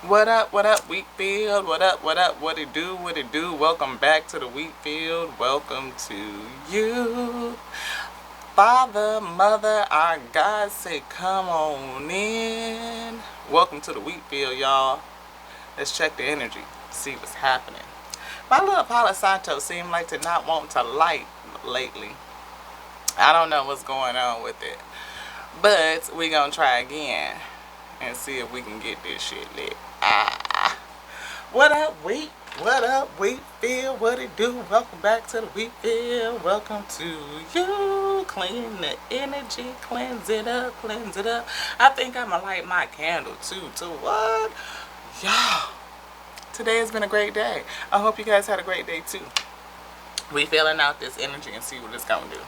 What up, Wheatfield? What up, what it do? Welcome back to the Wheatfield. Welcome to you. Father, Mother, our God say, come on in. Welcome to the Wheatfield, y'all. Let's check the energy, see what's happening. My little Palo Santo seem like to not want to light lately. I don't know what's going on with it. But we gonna try again and see if we can get this shit lit. What up, Wheat? What up, Wheatfield? What it do? Welcome back to the Wheatfield. Welcome to you. Clean the energy, cleanse it up, cleanse it up. I think I'ma light my candle too. To what? Y'all, today has been a great day. I hope you guys had a great day too. We feeling out this energy and see what it's gonna do.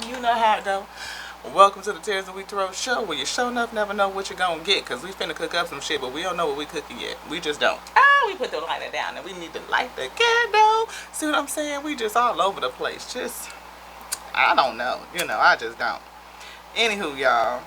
You know how it go. Welcome to the Tears and Wheat Throat Show, where you sure enough never know what you're gonna get, because we finna cook up some shit, but we don't know what we cooking yet. We just don't. We put the lighter down and we need to light the candle. See what I'm saying? We just all over the place. Just, I don't know. I just don't. Anywho, y'all.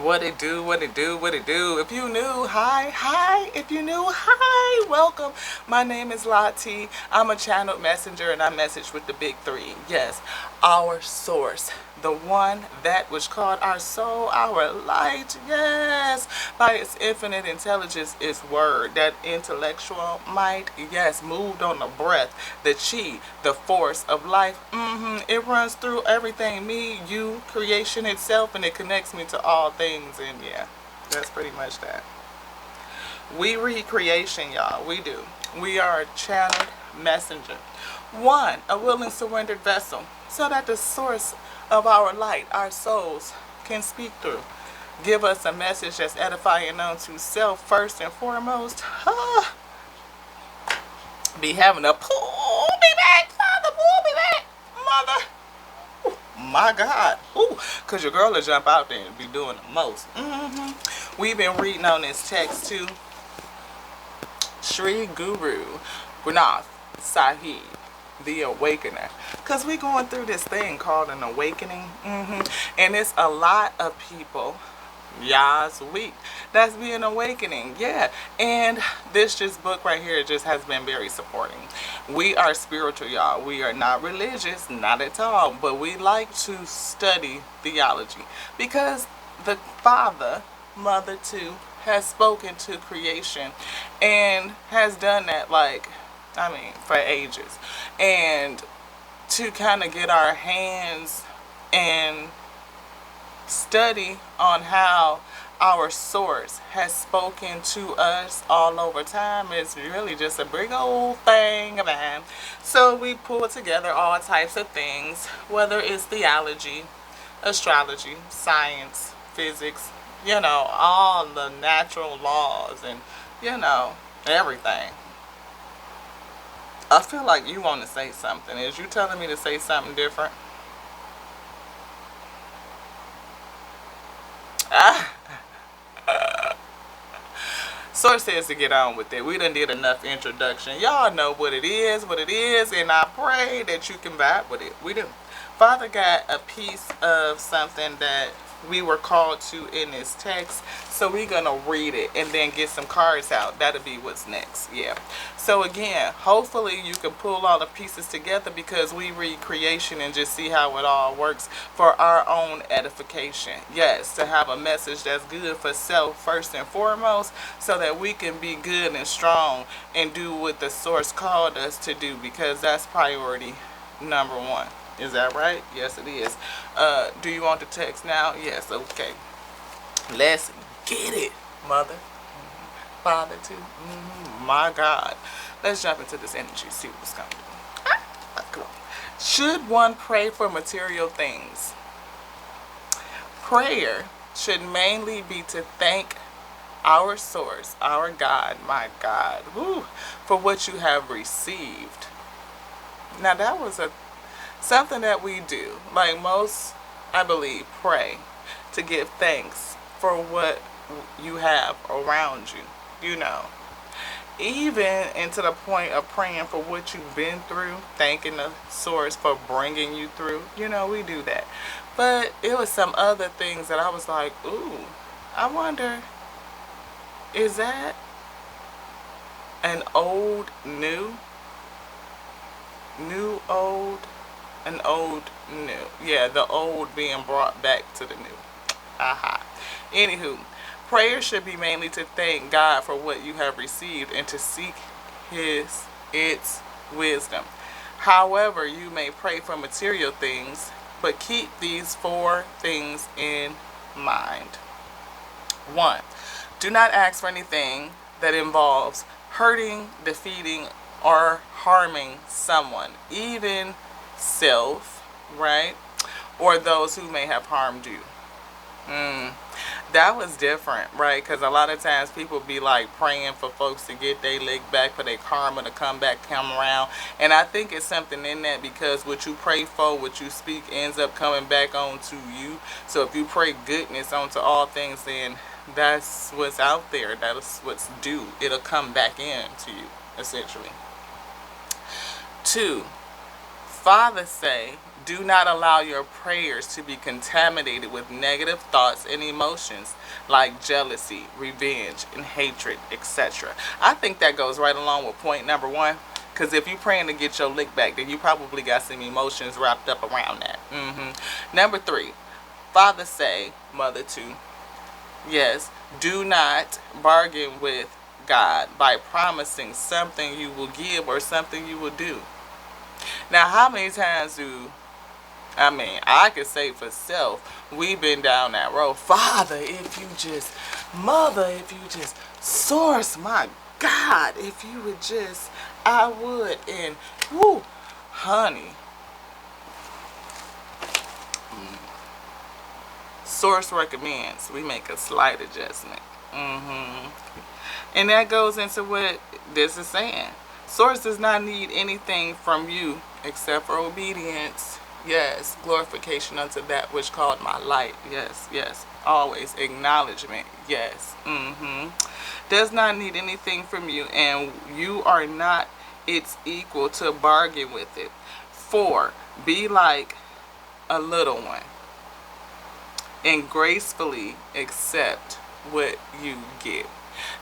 What it do, what it do, what it do. If you new, hi. If you new, hi, welcome. My name is Lottie. I'm a channeled messenger and I message with the big three. Yes, our source. The one that which called our soul, our light, yes, by its infinite intelligence, its word, that intellectual might, yes, moved on the breath, the chi, the force of life, it runs through everything, me, you, creation itself, and it connects me to all things, and yeah, that's pretty much that. We read creation, y'all, we do. We are a channeled messenger. One, a willing surrendered vessel, so that the source of our light, our souls, can speak through. Give us a message that's edifying unto self first and foremost. Be having a pull me back, Father, pull me back, Mother. Ooh, my God. Ooh, because your girl will jump out there and be doing the most. We've been reading on this text too. Sri Guru Granth Sahib, the awakener, because we're going through this thing called an awakening, and it's a lot of people, Yah's week, that's being awakening, yeah, and this book right here just has been very supporting. We are spiritual, y'all. We are not religious, not at all, but we like to study theology because the Father, Mother too, has spoken to creation and has done that for ages. And to kind of get our hands and study on how our source has spoken to us all over time is really just a big old thing, man. So we pull together all types of things, whether it's theology, astrology, science, physics, all the natural laws and, everything. I feel like you want to say something. Is you telling me to say something different? Source says to get on with it. We done did enough introduction. Y'all know what it is, and I pray that you can vibe with it. We do. Father got a piece of something that we were called to in this text, so we're gonna read it and then get some cards out. That'll be what's next. Yeah, so again, hopefully you can pull all the pieces together, because we read creation and just see how it all works for our own edification. Yes, to have a message that's good for self first and foremost, so that we can be good and strong and do what the source called us to do, because that's priority number one. Is that right? Yes, it is. Do you want the text now? Yes, okay. Let's get it, Mother. Father, too. My God. Let's jump into this energy, see what's going to do. Come on. Should one pray for material things? Prayer should mainly be to thank our source, our God, my God, for what you have received. Now, that was something that we do. Like most, I believe, pray to give thanks for what you have around you. Even into the point of praying for what you've been through, thanking the source for bringing you through. We do that. But it was some other things that I was like, ooh, I wonder Is that an old new? New old? An old new. Yeah, the old being brought back to the new. Aha. Anywho, prayer should be mainly to thank God for what you have received and to seek its wisdom. However, you may pray for material things, but keep these four things in mind. 1. Do not ask for anything that involves hurting, defeating, or harming someone, even self, right? Or those who may have harmed you. That was different, right? Because a lot of times people be like praying for folks to get their leg back, for their karma to come around. And I think it's something in that, because what you pray for, what you speak, ends up coming back onto you. So if you pray goodness onto all things, then that's what's out there. That's what's due. It'll come back in to you, essentially. 2. Father say, do not allow your prayers to be contaminated with negative thoughts and emotions like jealousy, revenge, and hatred, etc. I think that goes right along with point number 1. Because if you're praying to get your lick back, then you probably got some emotions wrapped up around that. Number 3. Father say, mother 2. Yes, do not bargain with God by promising something you will give or something you will do. Now, how many times I could say for self, we've been down that road. Father, if you just, mother, if you just, source, my God, if you would just, I would, and, whoo, honey. Source recommends we make a slight adjustment. And that goes into what this is saying. Source does not need anything from you except for obedience. Yes, glorification unto that which called my light. Yes, yes. Always acknowledgement. Yes. Does not need anything from you, and you are not its equal to bargain with it. 4. Be like a little one and gracefully accept what you get.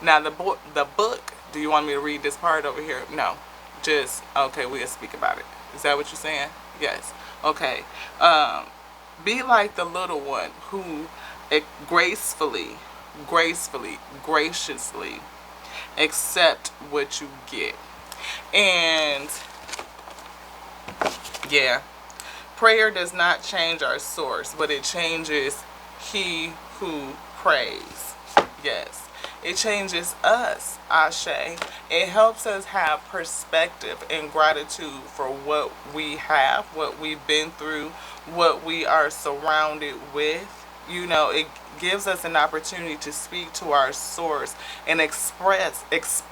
Now the book, do you want me to read this part over here? No. Just, okay, we'll speak about it. Is that what you're saying? Yes. Okay. Be like the little one who graciously accept what you get. And yeah, prayer does not change our source, but it changes he who prays. Yes. It changes us, Ashe. It helps us have perspective and gratitude for what we have, what we've been through, what we are surrounded with. You know, it gives us an opportunity to speak to our source and express, yes,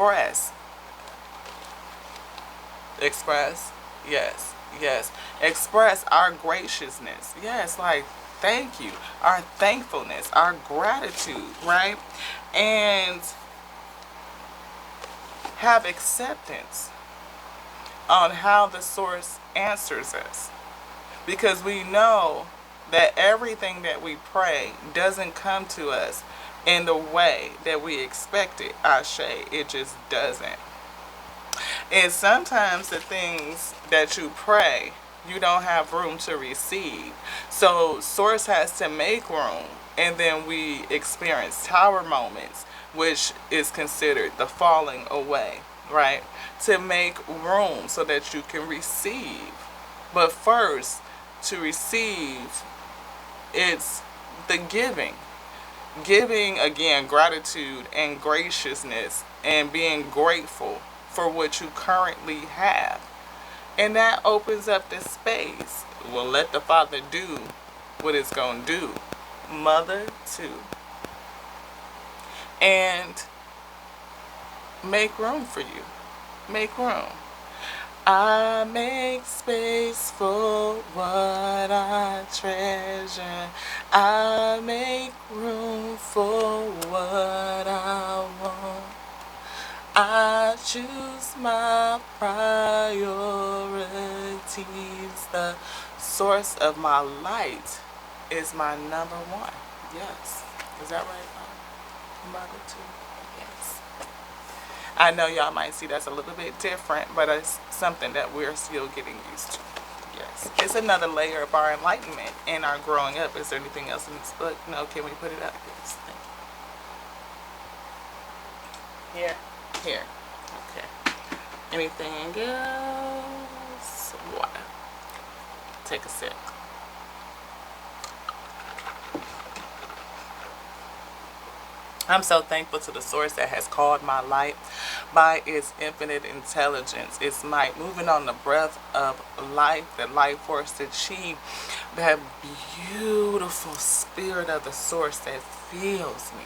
yes, express our graciousness. Yes, like, thank you, our thankfulness, our gratitude, right? And have acceptance on how the source answers us. Because we know that everything that we pray doesn't come to us in the way that we expect it. Ashe, it just doesn't. And sometimes the things that you pray, you don't have room to receive. So source has to make room. And then we experience tower moments, which is considered the falling away, right? To make room so that you can receive. But first, to receive, it's the giving. Giving, again, gratitude and graciousness and being grateful for what you currently have. And that opens up the space. Well, let the Father do what it's going to do. Mother 2. And make room for you. Make room. I make space for what I treasure. I make room for what I want. I choose my priorities. The source of my light is my number 1. Yes. Is that right, Mother 2? Yes. I know y'all might see that's a little bit different, but it's something that we're still getting used to. Yes. It's another layer of our enlightenment and our growing up. Is there anything else in this book? No, can we put it up? Yes, thank you. Here? Here. Okay. Anything else? Water. Take a sip. I'm so thankful to the source that has called my light by its infinite intelligence, its might, moving on the breath of life, the life force, the chi, that beautiful spirit of the source that feels me.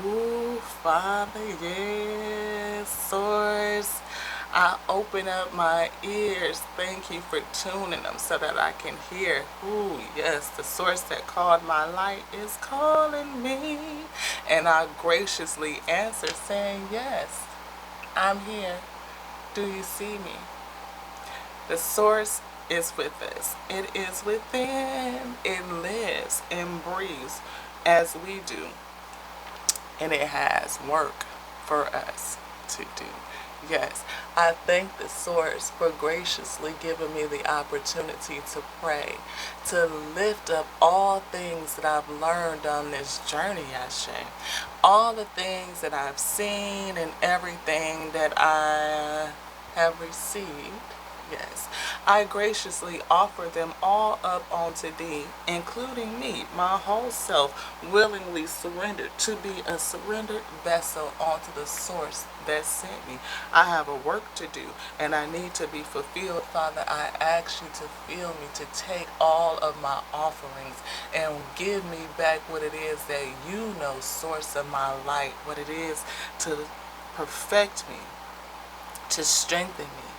Ooh, Father, yes, source. I open up my ears. Thank you for tuning them so that I can hear. Ooh, yes, the source that called my light is calling me. And I graciously answer saying, yes, I'm here. Do you see me? The source is with us. It is within. It lives and breathes as we do. And it has work for us to do. Yes, I thank the source for graciously giving me the opportunity to pray, to lift up all things that I've learned on this journey, Ashe. All the things that I've seen and everything that I have received. Yes, I graciously offer them all up onto thee, including me, my whole self, willingly surrendered to be a surrendered vessel onto the source that sent me. I have a work to do, and I need to be fulfilled. Father, I ask you to fill me, to take all of my offerings and give me back what it is that you know, source of my light, what it is to perfect me, to strengthen me.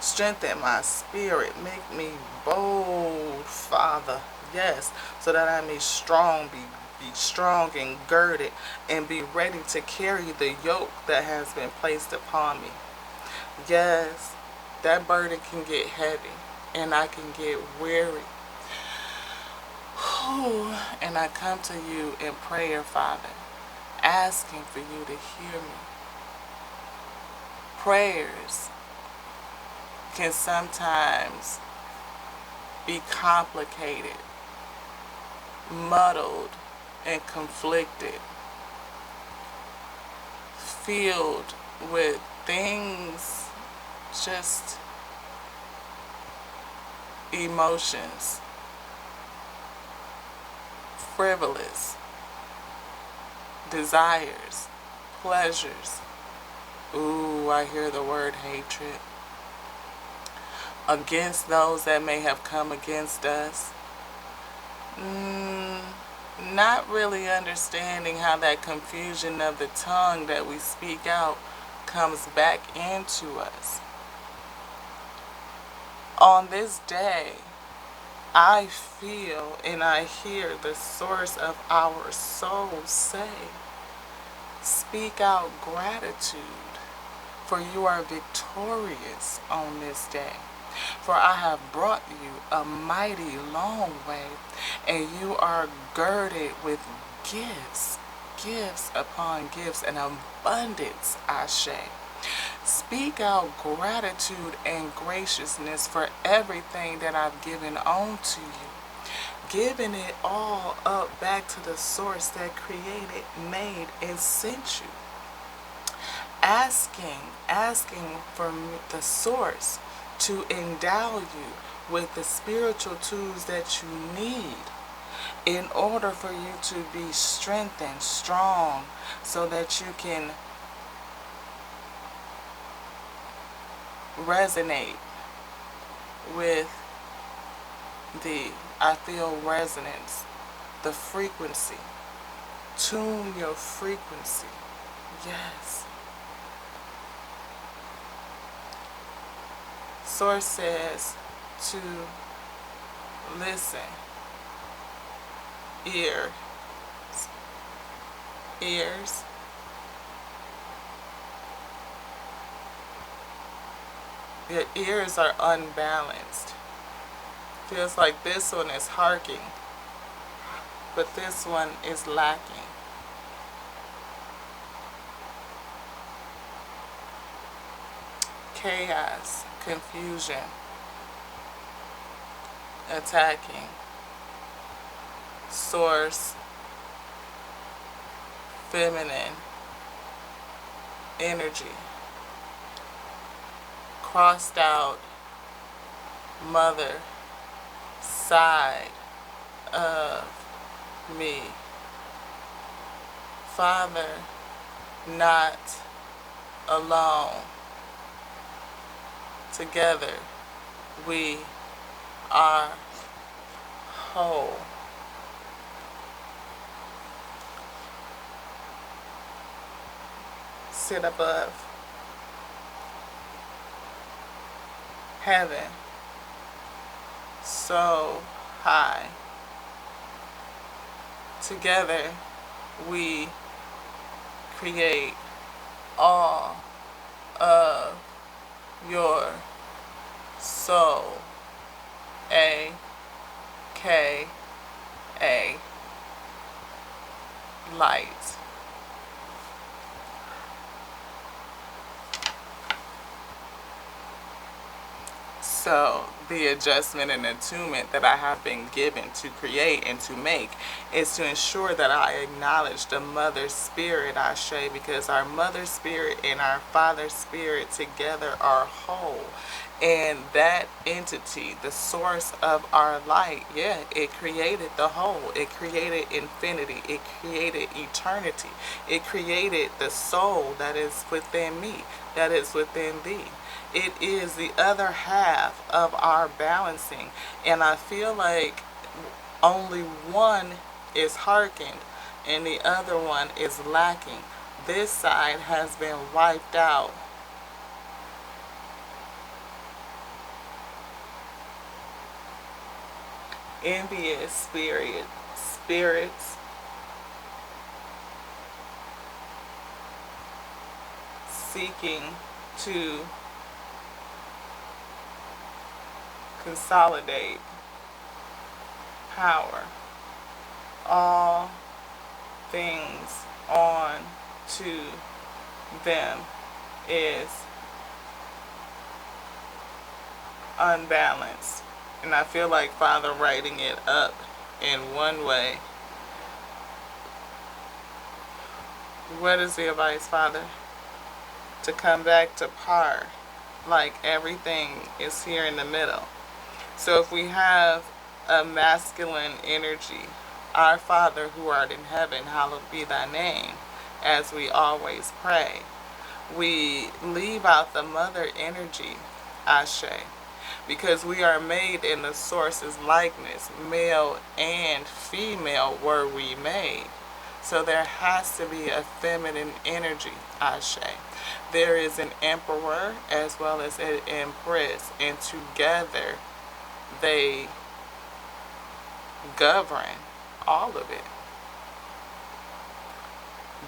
Strengthen my spirit. Make me bold, Father. Yes, so that I may be strong and girded and be ready to carry the yoke that has been placed upon me. Yes, that burden can get heavy and I can get weary. Whew. And I come to you in prayer, Father, asking for you to hear me. Prayers can sometimes be complicated, muddled, and conflicted, filled with things, just emotions, frivolous, desires, pleasures. Ooh, I hear the word hatred. Against those that may have come against us. Not really understanding how that confusion of the tongue that we speak out comes back into us. On this day, I feel and I hear the source of our soul say, speak out gratitude, for you are victorious on this day. For I have brought you a mighty long way, and you are girded with gifts, gifts upon gifts, and abundance, Ashe. Speak out gratitude and graciousness for everything that I've given unto you. Giving it all up back to the source that created, made, and sent you. Asking for the source to endow you with the spiritual tools that you need in order for you to be strengthened, strong, so that you can resonate with I feel resonance, the frequency. Tune your frequency. Yes. Source says to listen. Ears. Your ears are unbalanced. Feels like this one is harking, but this one is lacking. chaos, confusion, attacking, source, feminine, energy, crossed out, mother, side of me, Father, not alone, together we are whole. Sit above heaven, so high. Together we create all of your soul, A.K.A. light. So the adjustment and attunement that I have been given to create and to make is to ensure that I acknowledge the mother spirit, Ashe, because our mother spirit and our father spirit together are whole. And that entity, the source of our light, yeah, it created the whole. It created infinity. It created eternity. It created the soul that is within me, that is within thee. It is the other half of our balancing. And I feel like only one is hearkened and the other one is lacking. This side has been wiped out. Envious spirits seeking to consolidate power. All things on to them is unbalanced. And I feel like Father writing it up in one way. What is the advice, Father? To come back to par, like everything is here in the middle. So if we have a masculine energy, our Father who art in heaven, hallowed be thy name, as we always pray, we leave out the mother energy, Ashe, because we are made in the source's likeness. Male and female were we made. So there has to be a feminine energy, Ashe. There is an emperor as well as an empress, and together they govern all of it.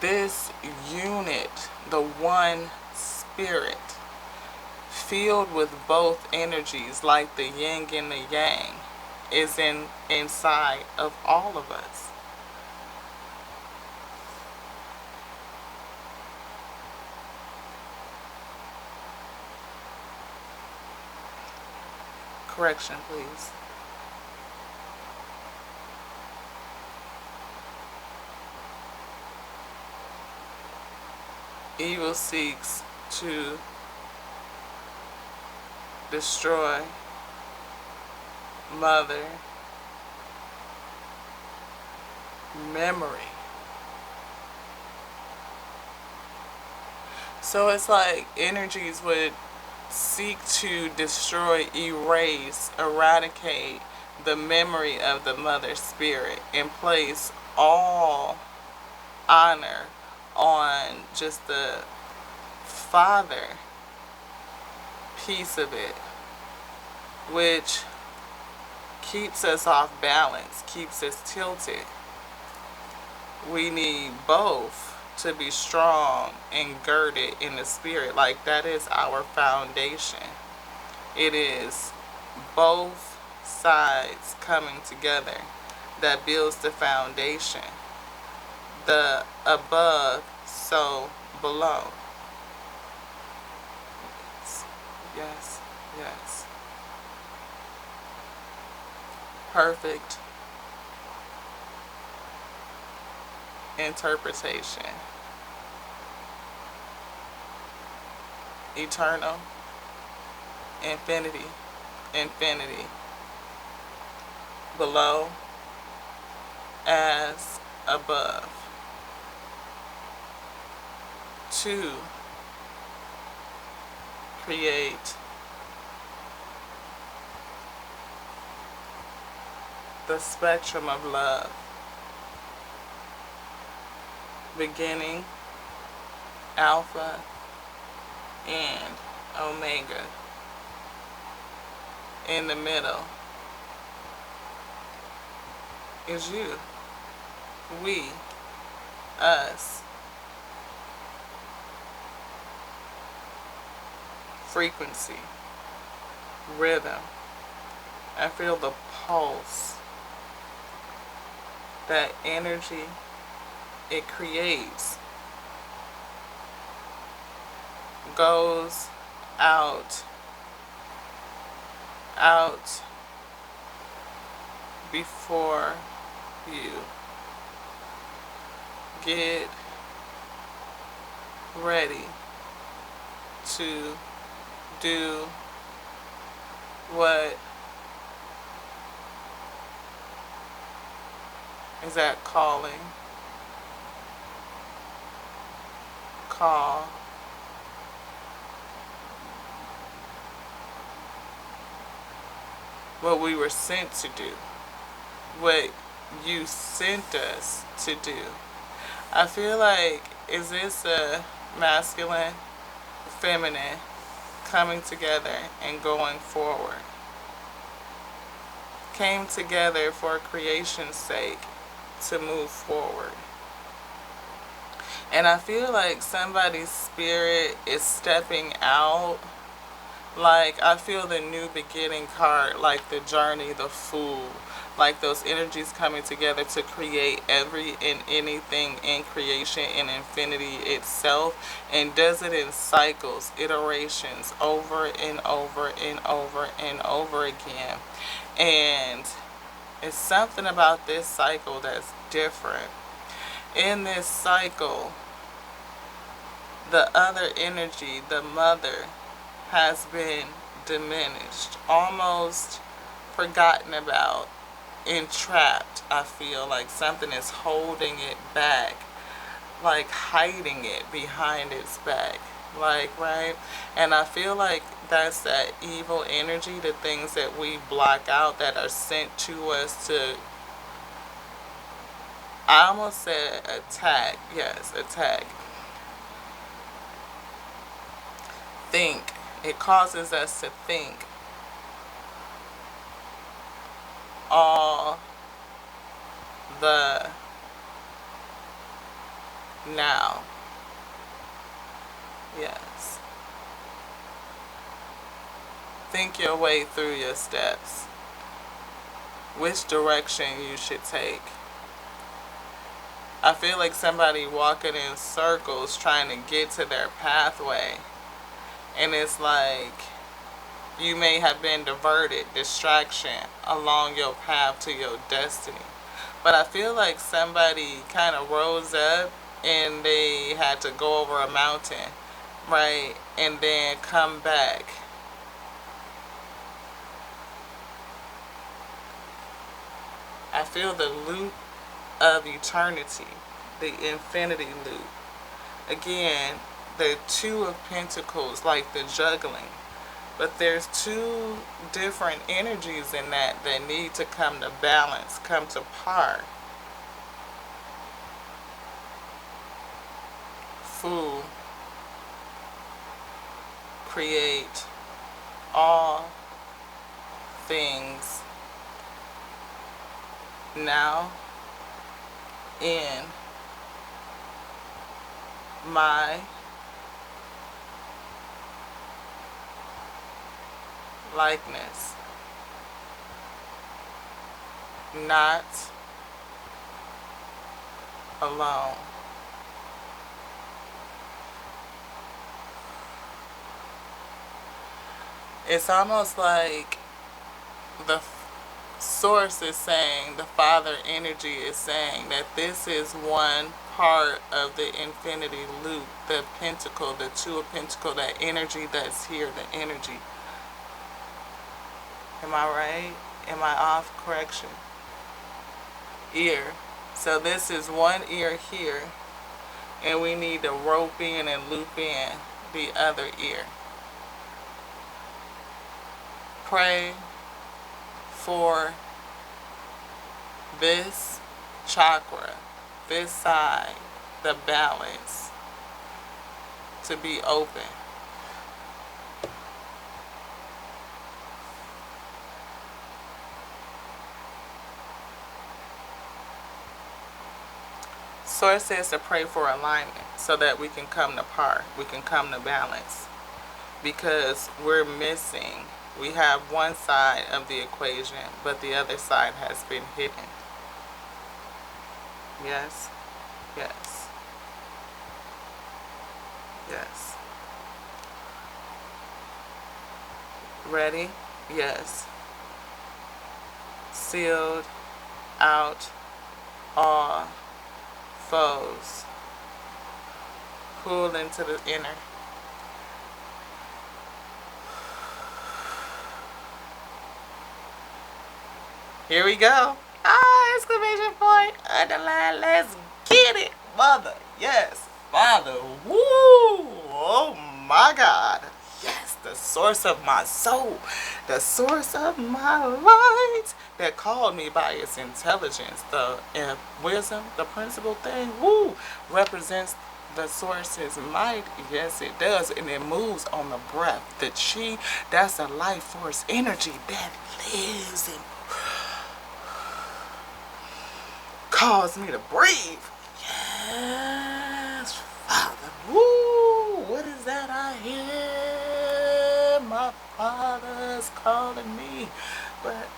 This unit, the one spirit, filled with both energies like the yin and the yang, is inside of all of us. Correction, please. Evil seeks to destroy mother memory. So it's like energies would seek to destroy, erase, eradicate the memory of the mother spirit and place all honor on just the father piece of it, which keeps us off balance, keeps us tilted. We need both to be strong and girded in the spirit. Like, that is our foundation. It is both sides coming together that builds the foundation. The above, so below. Yes. Yes. Perfect interpretation. Eternal. Infinity. Infinity. Below as above. To create the spectrum of love, beginning, alpha, and omega. In the middle is you, we, us. Frequency, rhythm. I feel the pulse, that energy it creates goes out before you. Get ready to do what is that calling? Call. What we were sent to do. What you sent us to do. I feel like, is this a masculine, feminine, coming together and going forward? Came together for creation's sake to move forward. And I feel like somebody's spirit is stepping out. Like, I feel the new beginning card, like the journey, the fool. Like those energies coming together to create every and anything in creation and infinity itself, and does it in cycles, iterations, over and over and over and over again. And it's something about this cycle that's different. In this cycle, the other energy, the mother, has been diminished, almost forgotten about, entrapped. I feel like something is holding it back, like hiding it behind its back, like, right? And I feel like that's that evil energy, the things that we block out that are sent to us to, I almost said attack, yes, attack. Think. It causes us to think all the now. Yes. Think your way through your steps. Which direction you should take. I feel like somebody walking in circles trying to get to their pathway. And it's like you may have been diverted, distraction along your path to your destiny. But I feel like somebody kind of rose up and they had to go over a mountain, right? And then come back. I feel the loop of eternity, the infinity loop. Again, the Two of Pentacles, like the juggling. But there's two different energies in that need to come to balance, come to par. Fool. Create all things now in my likeness, not alone. It's almost like the source is saying, the Father energy is saying that this is one part of the infinity loop, the pentacle, the two of pentacle, that energy that's here, the energy. Am I right? Am I off? Correction. Ear. So this is one ear here, and we need to rope in and loop in the other ear. Pray for this chakra, this side, the balance, to be open. Source says to pray for alignment so that we can come to par, we can come to balance. Because we're missing, we have one side of the equation, but the other side has been hidden. Yes, yes, yes. Ready? Yes. Sealed out all foes. Pull into the inner. Here we go. Ah, exclamation point, underline, let's get it, Mother. Yes, Father. Woo! Oh my God. Yes, the source of my soul, the source of my light that called me by its intelligence, the wisdom, the principal thing, woo, represents the source's might. Yes, it does, and it moves on the breath. The chi, that's a life force energy that lives and cause me to breathe. Yes, Father. Woo! What is that I hear? My Father's calling me. But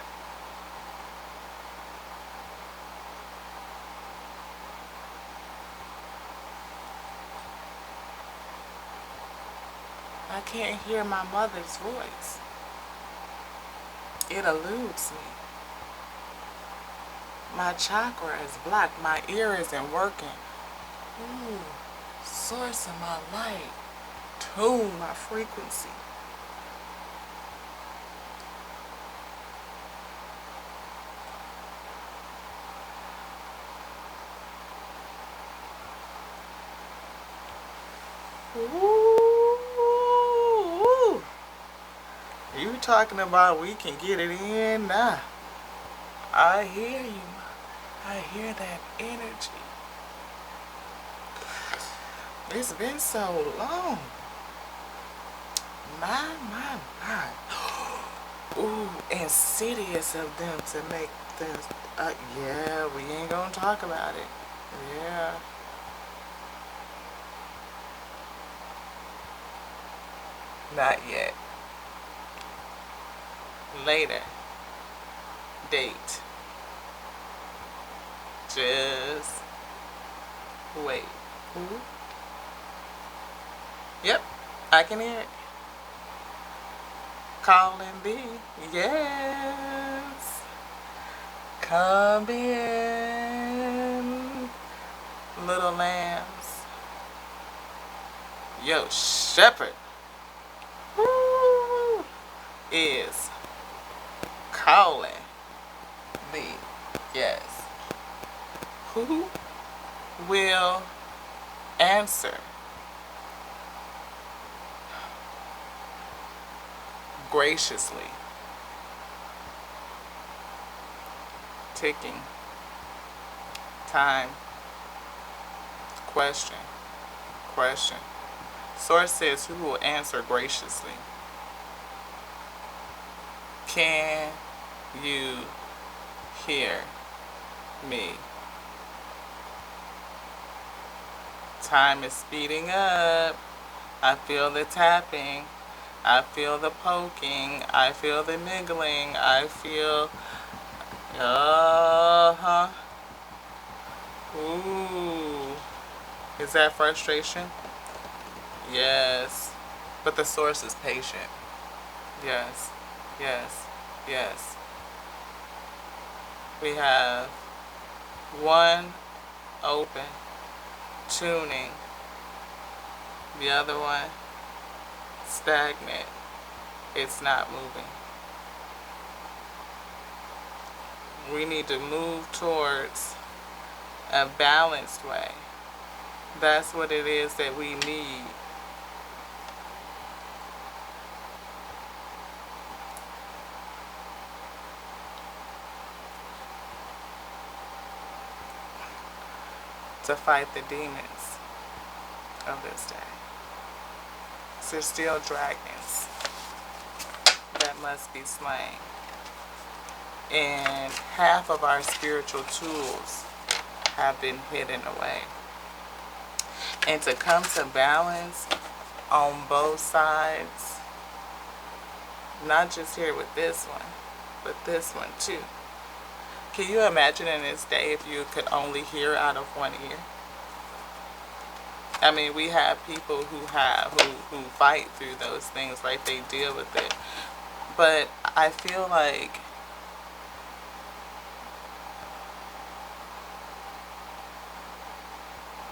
I can't hear my mother's voice. It eludes me. My chakra is blocked. My ear isn't working. Ooh, source of my light. Tune my frequency. Ooh. You talking about we can get it in now. I hear you. I hear that energy. It's been so long. My. Ooh, insidious of them to make this. Yeah, we ain't gonna talk about it. Yeah. Not yet. Later. Date. Just wait. Ooh. Yep, I can hear it. Calling thee. Yes. Come in, little lambs. Yo, shepherd. Woo, is calling thee. Yes. Who will answer? Graciously. Ticking. Time. Question. Question. Source says, who will answer graciously? Can you hear me? Time is speeding up. I feel the tapping. I feel the poking. I feel the niggling. I feel, ooh. Is that frustration? Yes. But the source is patient. Yes. Yes. Yes. We have one open, tuning. The other one stagnant. It's not moving. We need to move towards a balanced way. That's what it is that we need. To fight the demons of this day. So there's still dragons that must be slain. And half of our spiritual tools have been hidden away. And to come to balance on both sides, not just here with this one, but this one too. Can you imagine in this day if you could only hear out of one ear? I mean, we have people who fight through those things, right? They deal with it. But I feel like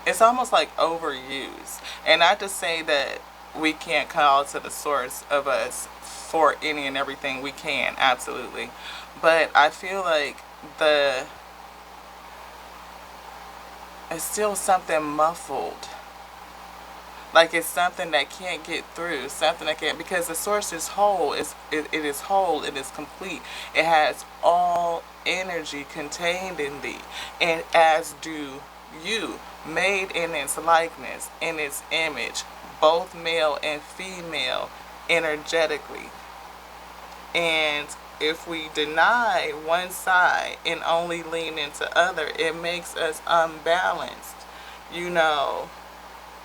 it's almost like overused. And not to say that we can't call to the source of us for any and everything. We can, absolutely. But I feel like it's still something muffled. Like it's something that can't get through, something that can't, because the source is whole, it is whole, it is complete. It has all energy contained in thee, and as do you, made in its likeness, in its image, both male and female, energetically. And if we deny one side and only lean into other, it makes us unbalanced. You know,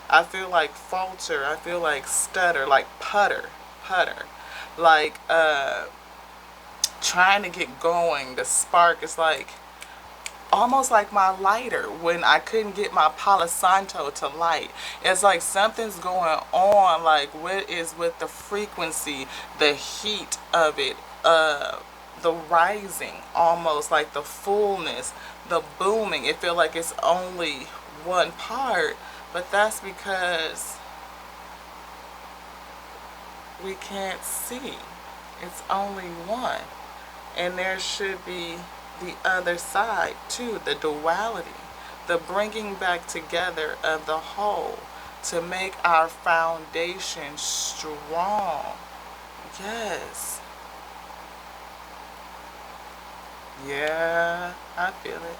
I feel like falter, I feel like stutter, like putter, like trying to get going. The spark is like almost like my lighter when I couldn't get my Palo Santo to light. It's like something's going on, like what is with the frequency, the heat of it, the rising, almost like the fullness, the booming. It feels like it's only one part, but that's because we can't see. It's only one. And there should be the other side too, the duality, the bringing back together of the whole to make our foundation strong. Yes. Yeah, I feel it.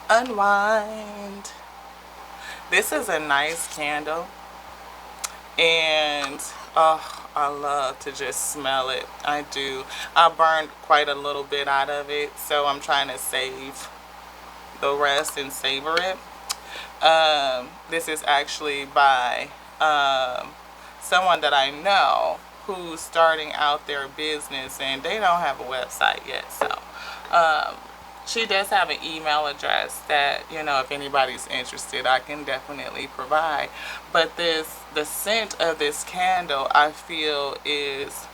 Unwind. This is a nice candle, and I love to just smell it. I do. I burned quite a little bit out of it, so I'm trying to save the rest and savor it. This is actually by someone that I know who's starting out their business, and they don't have a website yet, so she does have an email address that, you know, if anybody's interested, I can definitely provide. But the scent of this candle, I feel, is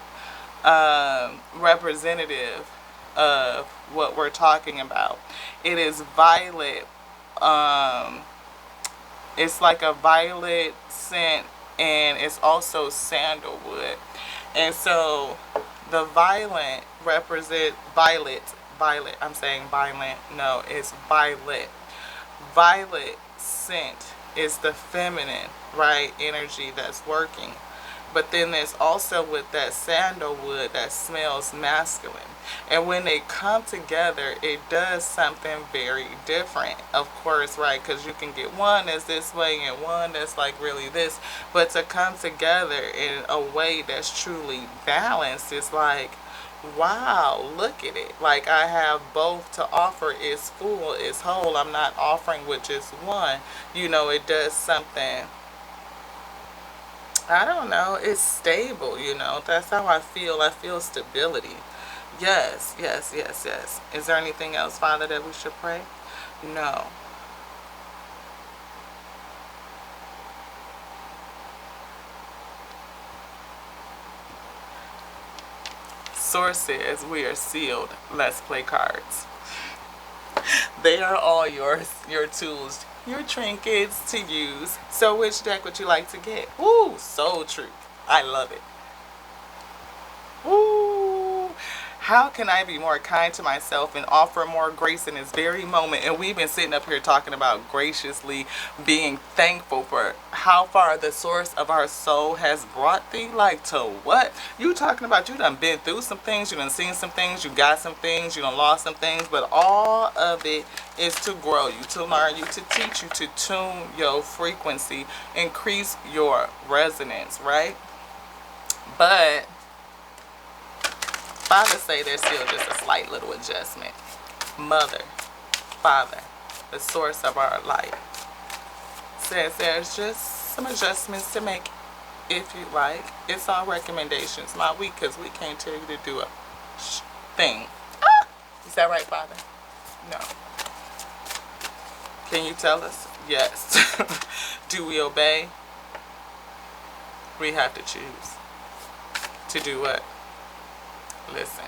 representative of what we're talking about. It is violet. It's like a violet scent, and it's also sandalwood. And so the violet I'm saying violent, no, it's violet. Violet scent is the feminine, right, energy that's working. But then there's also with that sandalwood that smells masculine. And when they come together, it does something very different, of course, right? Because you can get one that's this way and one that's like really this. But to come together in a way that's truly balanced is like, wow, look at it. Like I have both to offer. It's full, it's whole. I'm not offering with just one. You know, it does something. I don't know. It's stable, you know. That's how I feel. I feel stability. Yes, yes, yes, yes. Is there anything else, Father, that we should pray? No. Source says we are sealed. Let's play cards. They are all your tools, your trinkets to use. So which deck would you like to get? Woo, Soul Truth. I love it. Woo. How can I be more kind to myself and offer more grace in this very moment? And we've been sitting up here talking about graciously being thankful for how far the source of our soul has brought thee. Like, to what? You talking about you done been through some things, you done seen some things, you got some things, you done lost some things, but all of it is to grow you, to learn you, to teach you, to tune your frequency, increase your resonance, right? But Father say there's still just a slight little adjustment. Mother, Father, the source of our life, says there's just some adjustments to make if you like. It's all recommendations, not we, because we can't tell you to do a thing. Is that right, Father? No. Can you tell us? Yes. Do we obey? We have to choose. To do what? Listen.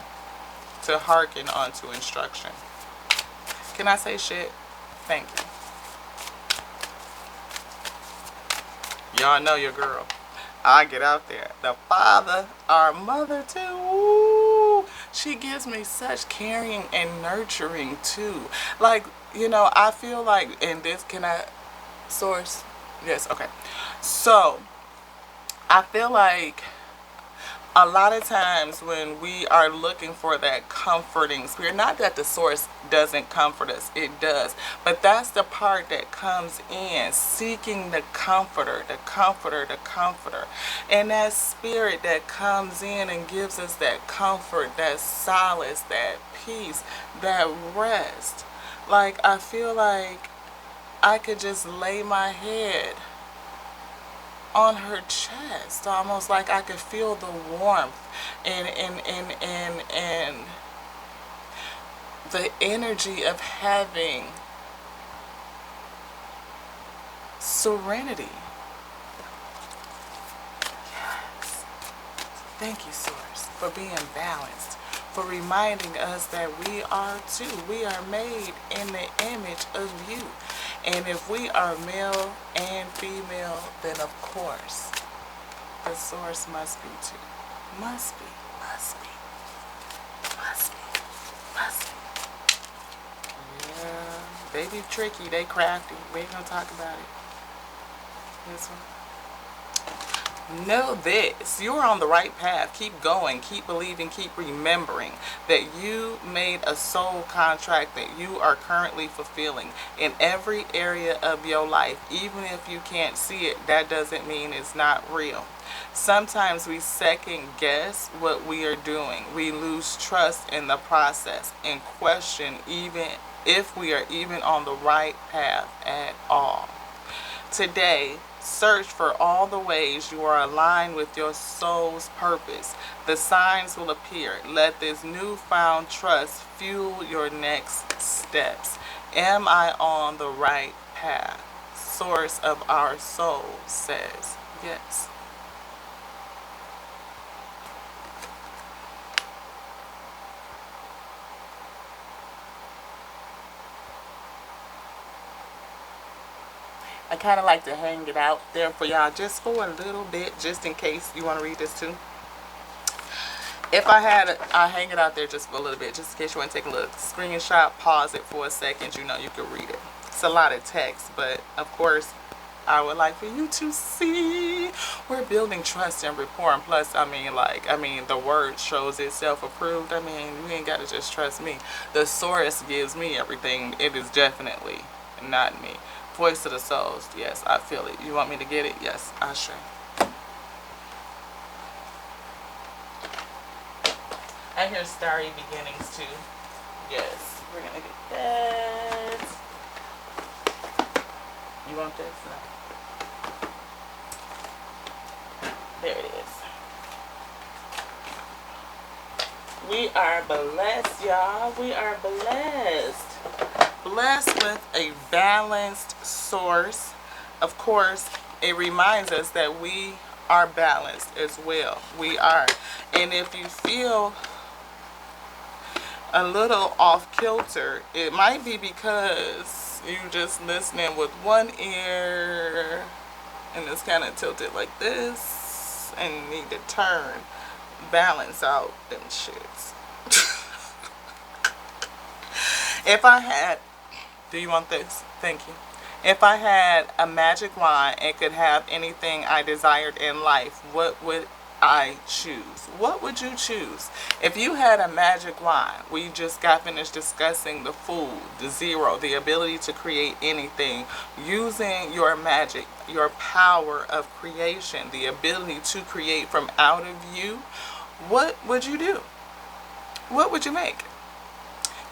To hearken onto instruction. Can I say shit? Thank you. Y'all know your girl. I get out there. The Father, our mother too. Ooh, she gives me such caring and nurturing too. Like, you know, I feel like in this, can I source? Yes, okay. So, I feel like a lot of times when we are looking for that comforting spirit, not that the source doesn't comfort us, it does, but that's the part that comes in, seeking the comforter, the comforter, the comforter, and that spirit that comes in and gives us that comfort, that solace, that peace, that rest. Like, I feel like I could just lay my head on her chest, almost like I could feel the warmth and the energy of having serenity. Yes. Thank you, Source, for being balanced, for reminding us that we are too. We are made in the image of you. And if we are male and female, then of course, the source must be too. Must be, must be, must be, must be. Yeah, they be tricky, they crafty. We ain't gonna talk about it. This one. Know this, you are on the right path. Keep going, keep believing, keep remembering that you made a soul contract that you are currently fulfilling in every area of your life. Even if you can't see it, that doesn't mean it's not real. Sometimes we second guess what we are doing. We lose trust in the process and question even if we are even on the right path at all. Today, search for all the ways you are aligned with your soul's purpose. The signs will appear. Let this newfound trust fuel your next steps. Am I on the right path? Source of our soul says yes. I kind of like to hang it out there for y'all just for a little bit, just in case you want to read this too. If I had it, I'll hang it out there just for a little bit, just in case you want to take a look. Screenshot, pause it for a second, you know you can read it. It's a lot of text, but of course, I would like for you to see. We're building trust and rapport. And plus, I mean, the word shows itself approved. I mean, you ain't got to just trust me. The source gives me everything. It is definitely not me. Voice of the souls. Yes, I feel it. You want me to get it? Yes, I sure. I hear starry beginnings too. Yes, we're gonna get that. You want this? No. There it is. We are blessed, y'all. We are blessed. Blessed with a balanced source. Of course, it reminds us that we are balanced as well. We are. And if you feel a little off kilter, it might be because you just listening with one ear and it's kind of tilted like this and you need to turn, balance out them shits. If I had, do you want this? Thank you. If I had a magic wand and could have anything I desired in life, what would I choose? What would you choose? If you had a magic wand, we just got finished discussing the food, the zero, the ability to create anything, using your magic, your power of creation, the ability to create from out of you, what would you do? What would you make?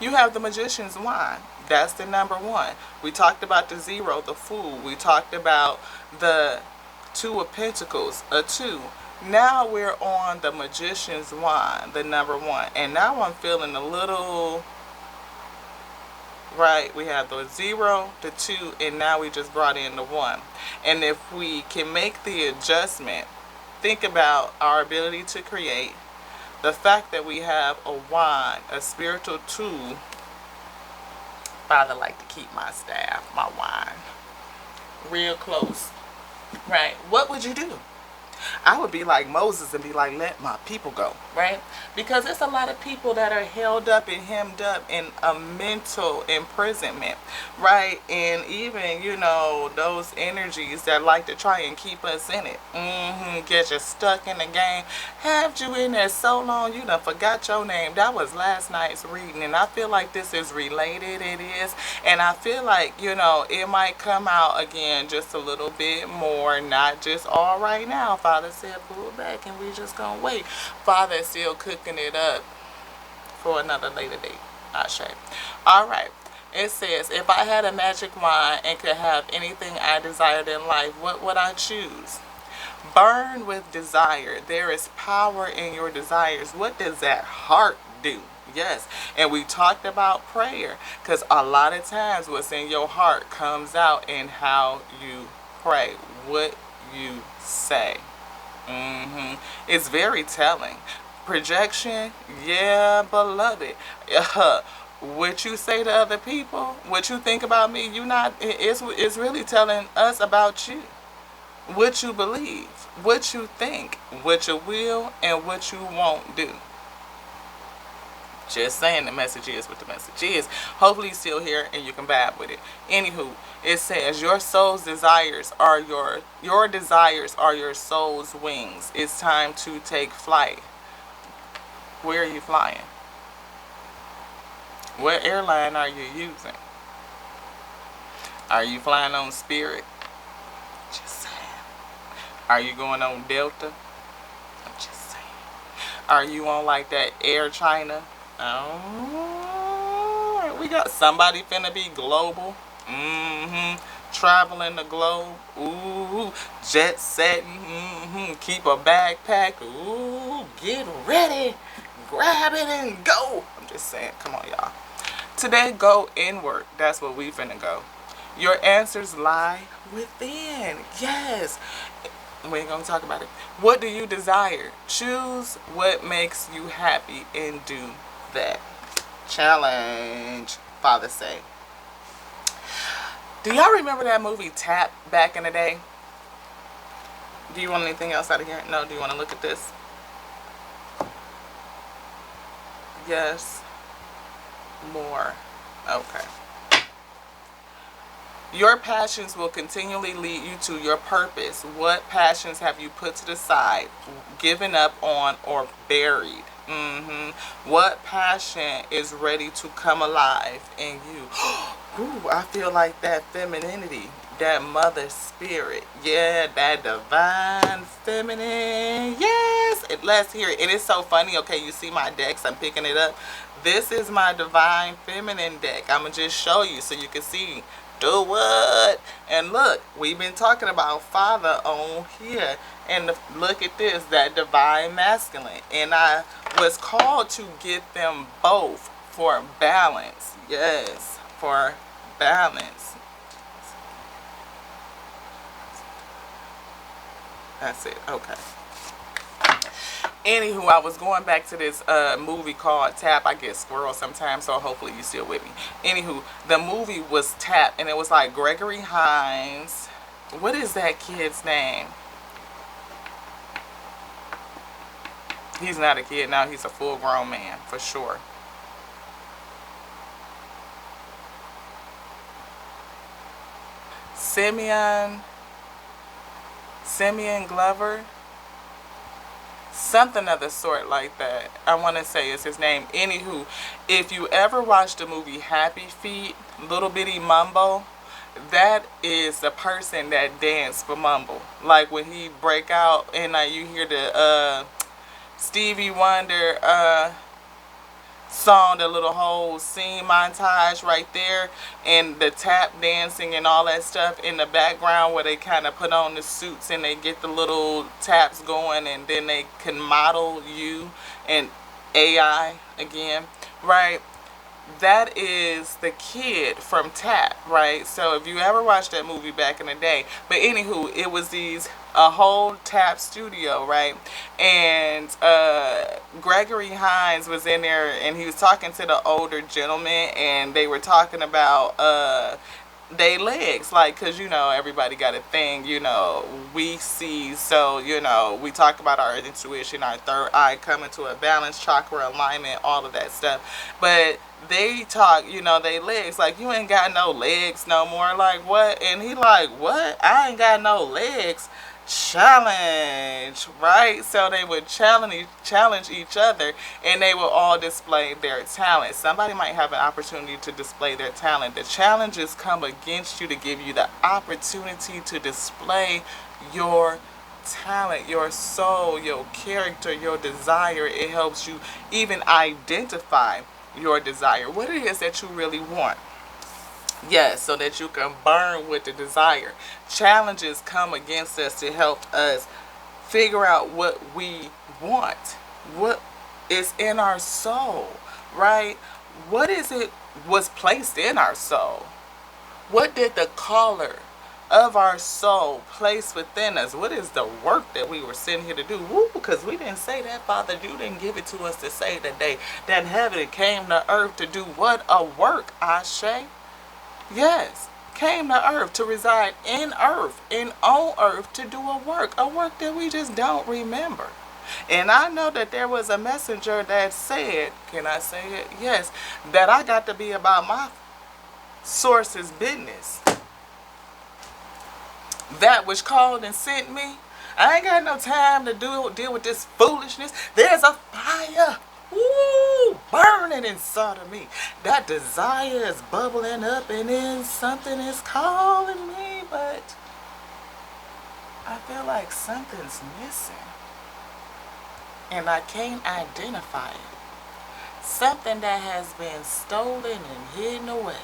You have the magician's wand. That's the number one. We talked about the zero, the fool. We talked about the two of pentacles, a two. Now we're on the magician's wand, the number one. And now I'm feeling a little, right, we have the zero, the two, and now we just brought in the one. And if we can make the adjustment, think about our ability to create, the fact that we have a wand, a spiritual tool. Father like to keep my staff, my wand, real close. Right? What would you do? I would be like Moses and be like, let my people go, right? Because there's a lot of people that are held up and hemmed up in a mental imprisonment, right? And even, you know, those energies that like to try and keep us in it. Get you stuck in the game. Have you in there so long you done forgot your name. That was last night's reading, and I feel like this is related. It is. And I feel like, you know, it might come out again just a little bit more, not just all right now. Father said pull back and we just gonna wait. Father is still cooking it up for another later date. Ashe. Alright. It says, if I had a magic wand and could have anything I desired in life, what would I choose? Burn with desire. There is power in your desires. What does that heart do? Yes. And we talked about prayer, because a lot of times what's in your heart comes out in how you pray, what you say. It's very telling. Projection, yeah, beloved. What you say to other people, what you think about me, it's really telling us about you. What you believe, what you think, what you will, and what you won't do. Just saying, the message is what the message is. Hopefully you're still here and you can vibe with it. Anywho, it says your soul's desires are your desires are your soul's wings. It's time to take flight. Where are you flying? What airline are you using? Are you flying on Spirit? Just saying. Are you going on Delta? I'm just saying. Are you on like that Air China? Oh, we got somebody finna be global. Traveling the globe. Ooh, jet setting. Keep a backpack. Ooh, get ready. Grab it and go. I'm just saying, come on, y'all. Today, go inward. That's what we finna go. Your answers lie within. Yes. We ain't gonna talk about it. What do you desire? Choose what makes you happy and do that. Challenge, Father say. Do y'all remember that movie Tap back in the day? Do you want anything else out of here? No, do you want to look at this? Yes. More. Okay. Your passions will continually lead you to your purpose. What passions have you put to the side, given up on, or buried? What passion is ready to come alive in you? Ooh, I feel like that femininity, that mother spirit. Yeah, that divine feminine. Yes, let's hear it. And it's so funny. Okay, you see my decks. I'm picking it up. This is my divine feminine deck. I'm going to just show you so you can see. Do what? And look, we've been talking about Father on here. And look at this, that divine masculine. And I was called to get them both for balance. Yes, for balance. That's it. Okay. Anywho, I was going back to this movie called Tap. I get squirrel sometimes, so hopefully you still with me. Anywho, the movie was Tap, and it was like Gregory Hines. What is that kid's name? He's not a kid now. He's a full-grown man, for sure. Simeon Glover. Something of the sort like that. I want to say is his name. Anywho, if you ever watched the movie Happy Feet, Little Bitty Mumbo, that is the person that danced for Mumble. Like when he break out and you hear the Stevie Wonder song, the little whole scene montage right there, and the tap dancing and all that stuff in the background where they kind of put on the suits and they get the little taps going, and then they can model you and AI again, right? That is the kid from Tap, right? So if you ever watched that movie back in the day, but anywho, it was a whole Tap studio, right? And Gregory Hines was in there, and he was talking to the older gentleman, and they were talking about they legs, like, because everybody got a thing, we see. So we talk about our intuition, our third eye coming to a balance, chakra alignment, all of that stuff. But they talk, they legs, like, you ain't got no legs no more. Like, what? And he like, what? I ain't got no legs. Challenge, right? So they would challenge each other, and they will all display their talent. Somebody might have an opportunity to display their talent. The challenges come against you to give you the opportunity to display your talent, your soul, your character, your desire. It helps you even identify your desire, what it is that you really want. Yes, so that you can burn with the desire. Challenges come against us to help us figure out what we want, what is in our soul, right? What is it was placed in our soul? What did the caller of our soul place within us? What is the work that we were sitting here to do? Woo, because we didn't say that, Father. You didn't give it to us to say today that heaven came to earth to do what? A work, Ashe. Yes, came to earth to reside in earth and on earth to do a work that we just don't remember. And I know that there was a messenger that said, can I say it? Yes, that I got to be about my source's business. That which called and sent me. I ain't got no time to deal with this foolishness. There's a fire. Woo, burning inside of me. That desire is bubbling up, and then something is calling me, but I feel like something's missing, and I can't identify it. Something that has been stolen and hidden away.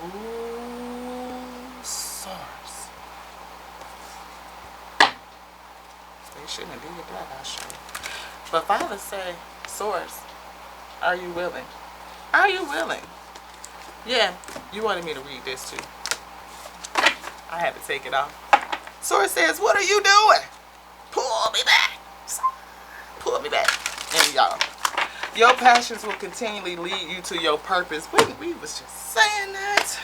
Ooh, source. They shouldn't have did that, I sure. But Father say, Source, are you willing? Are you willing? Yeah, you wanted me to read this too. I had to take it off. Source says, what are you doing? Pull me back. Pull me back. And y'all, your passions will continually lead you to your purpose. We was just saying that.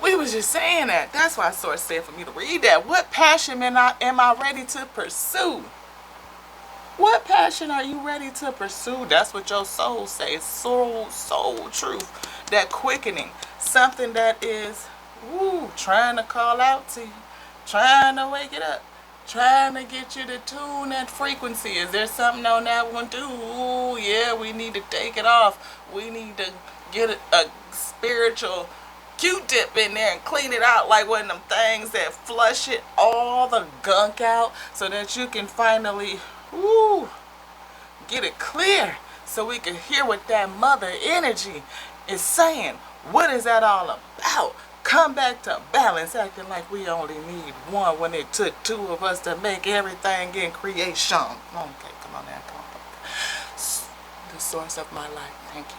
We was just saying that. That's why Source said for me to read that. What passion am I ready to pursue? What passion are you ready to pursue? That's what your soul says. Soul truth. That quickening. Something that is, trying to call out to you. Trying to wake it up. Trying to get you to tune that frequency. Is there something on that one too? Ooh, yeah, we need to take it off. We need to get a spiritual Q-tip in there and clean it out, like one of them things that flush it, all the gunk out, so that you can finally get it clear, so we can hear what that mother energy is saying. What is that all about? Come back to balance, acting like we only need one when it took two of us to make everything in creation. Okay, come on now, come on. The source of my life, thank you.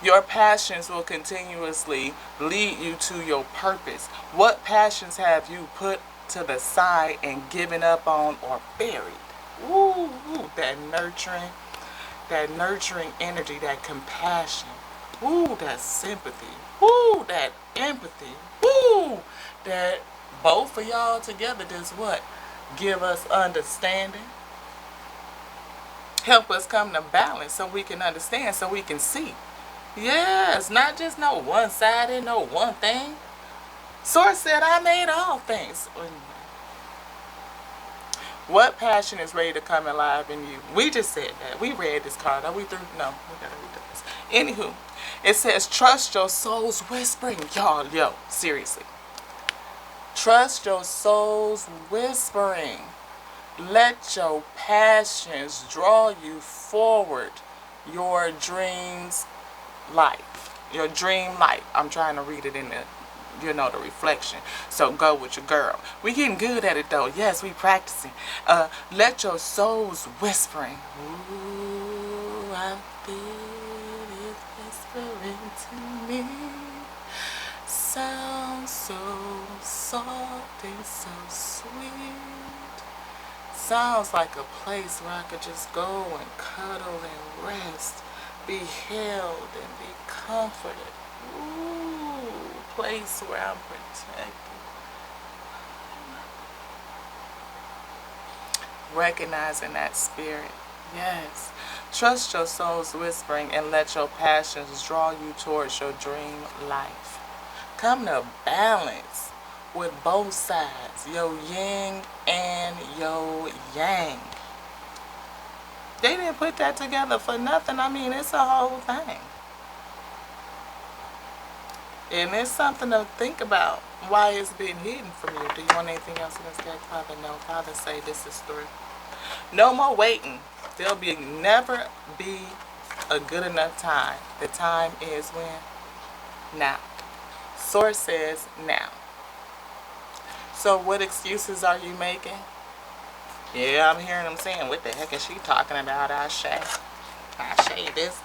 Your passions will continuously lead you to your purpose. What passions have you put to the side and given up on or buried? Ooh, ooh, that nurturing energy, that compassion. Ooh, that sympathy. Ooh, that empathy. Ooh, that both of y'all together does what? Give us understanding. Help us come to balance so we can understand, so we can see. Yes, not just no one-sided, no one thing. Source said, I made all things. What passion is ready to come alive in you? We just said that. We read this card. Are we through? No, we gotta read this. Anywho, it says, trust your soul's whispering. Y'all, yo, seriously. Trust your soul's whispering. Let your passions draw you forward your dreams life. Your dream life. I'm trying to read it in the, the reflection. So go with your girl. We getting good at it though. Yes, we practicing. Let your soul's whispering. Ooh, I feel it whispering to me. Sounds so soft and so sweet. Sounds like a place where I could just go and cuddle and rest, be held and be comforted. Ooh, place where I'm protected. Recognizing that spirit. Yes. Trust your soul's whispering and let your passions draw you towards your dream life. Come to balance with both sides, your yin and your yang. They didn't put that together for nothing. I mean, it's a whole thing. And it's something to think about why it's been hidden from you. Do you want anything else in this deck, Father? No. Father, say this is through. No more waiting. There'll never be a good enough time. The time is when? Now. Source says now. So what excuses are you making? Yeah, I'm hearing them saying, what the heck is she talking about, Ashe? Ashe, this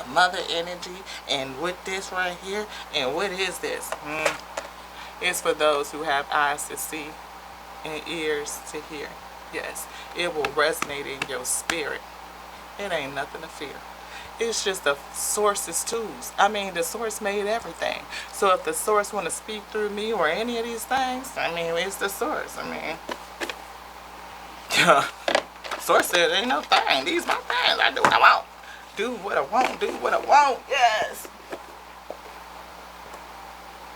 mother energy, and with this right here, and what is this? It's for those who have eyes to see and ears to hear. Yes, it will resonate in your spirit. It ain't nothing to fear. It's just the source's tools. I mean, the source made everything. So if the source want to speak through me or any of these things, I mean, it's the source. I mean, source said, ain't no thing. These my things. I do what I want. Do what I want. Do what I want. Yes.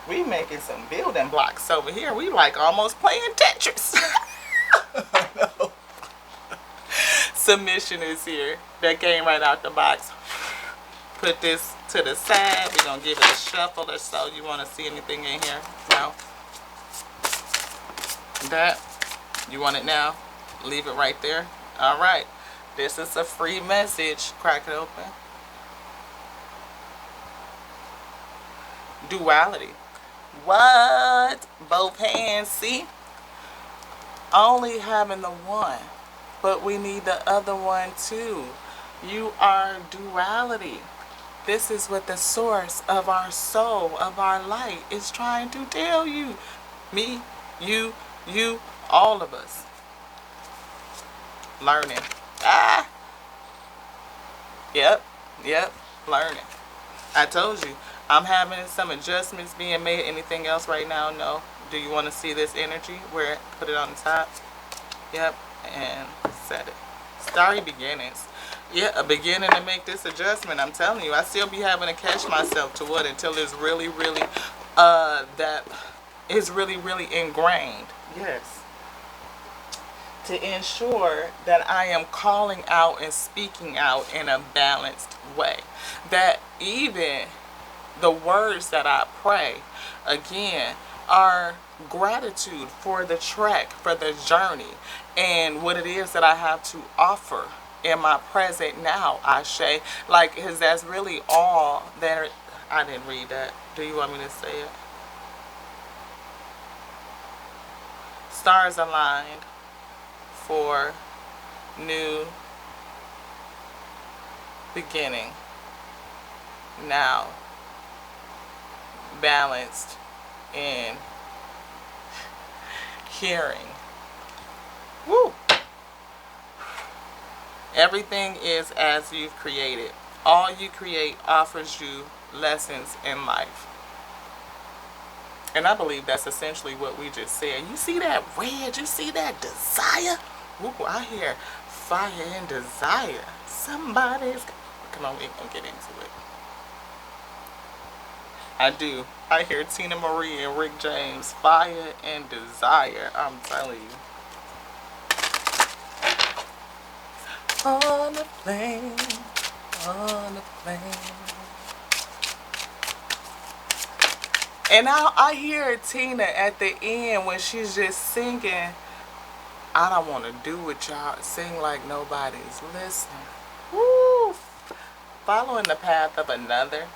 We making some building blocks over here. We like almost playing Tetris. No. Submission is here. That came right out the box. Put this to the side. We're going to give it a shuffle or so. You want to see anything in here? No. That. You want it now? Leave it right there. All right. This is a free message. Crack it open. Duality. What? Both hands. See? Only having the one. But we need the other one too. You are duality. This is what the source of our soul, of our light, is trying to tell you. Me, you, all of us. Learning. Yep, learning. I told you, I'm having some adjustments being made. Anything else right now? No. Do you want to see this energy? Where? Put it on the top. Yep, and set it. Starry beginnings. Yeah, a beginning to make this adjustment. I'm telling you, I still be having to catch myself to what until it's really, that is really ingrained. Yes. To ensure that I am calling out and speaking out in a balanced way. That even the words that I pray, again, are gratitude for the trek, for the journey, and what it is that I have to offer in my present now, Ashe. Like, because that's really all that. I didn't read that. Do you want me to say it? Stars aligned for new beginning. Now, balanced in hearing. Woo! Everything is as you've created. All you create offers you lessons in life. And I believe that's essentially what we just said. You see that red? You see that desire? Ooh, I hear fire and desire. Somebody's... Come on, we're going to get into it. I do. I hear Tina Marie and Rick James. Fire and desire. I'm telling you. On the flame. On the flame. And I hear Tina at the end when she's just singing, I don't want to do what y'all sing like nobody's listening. Woo! Following the path of another.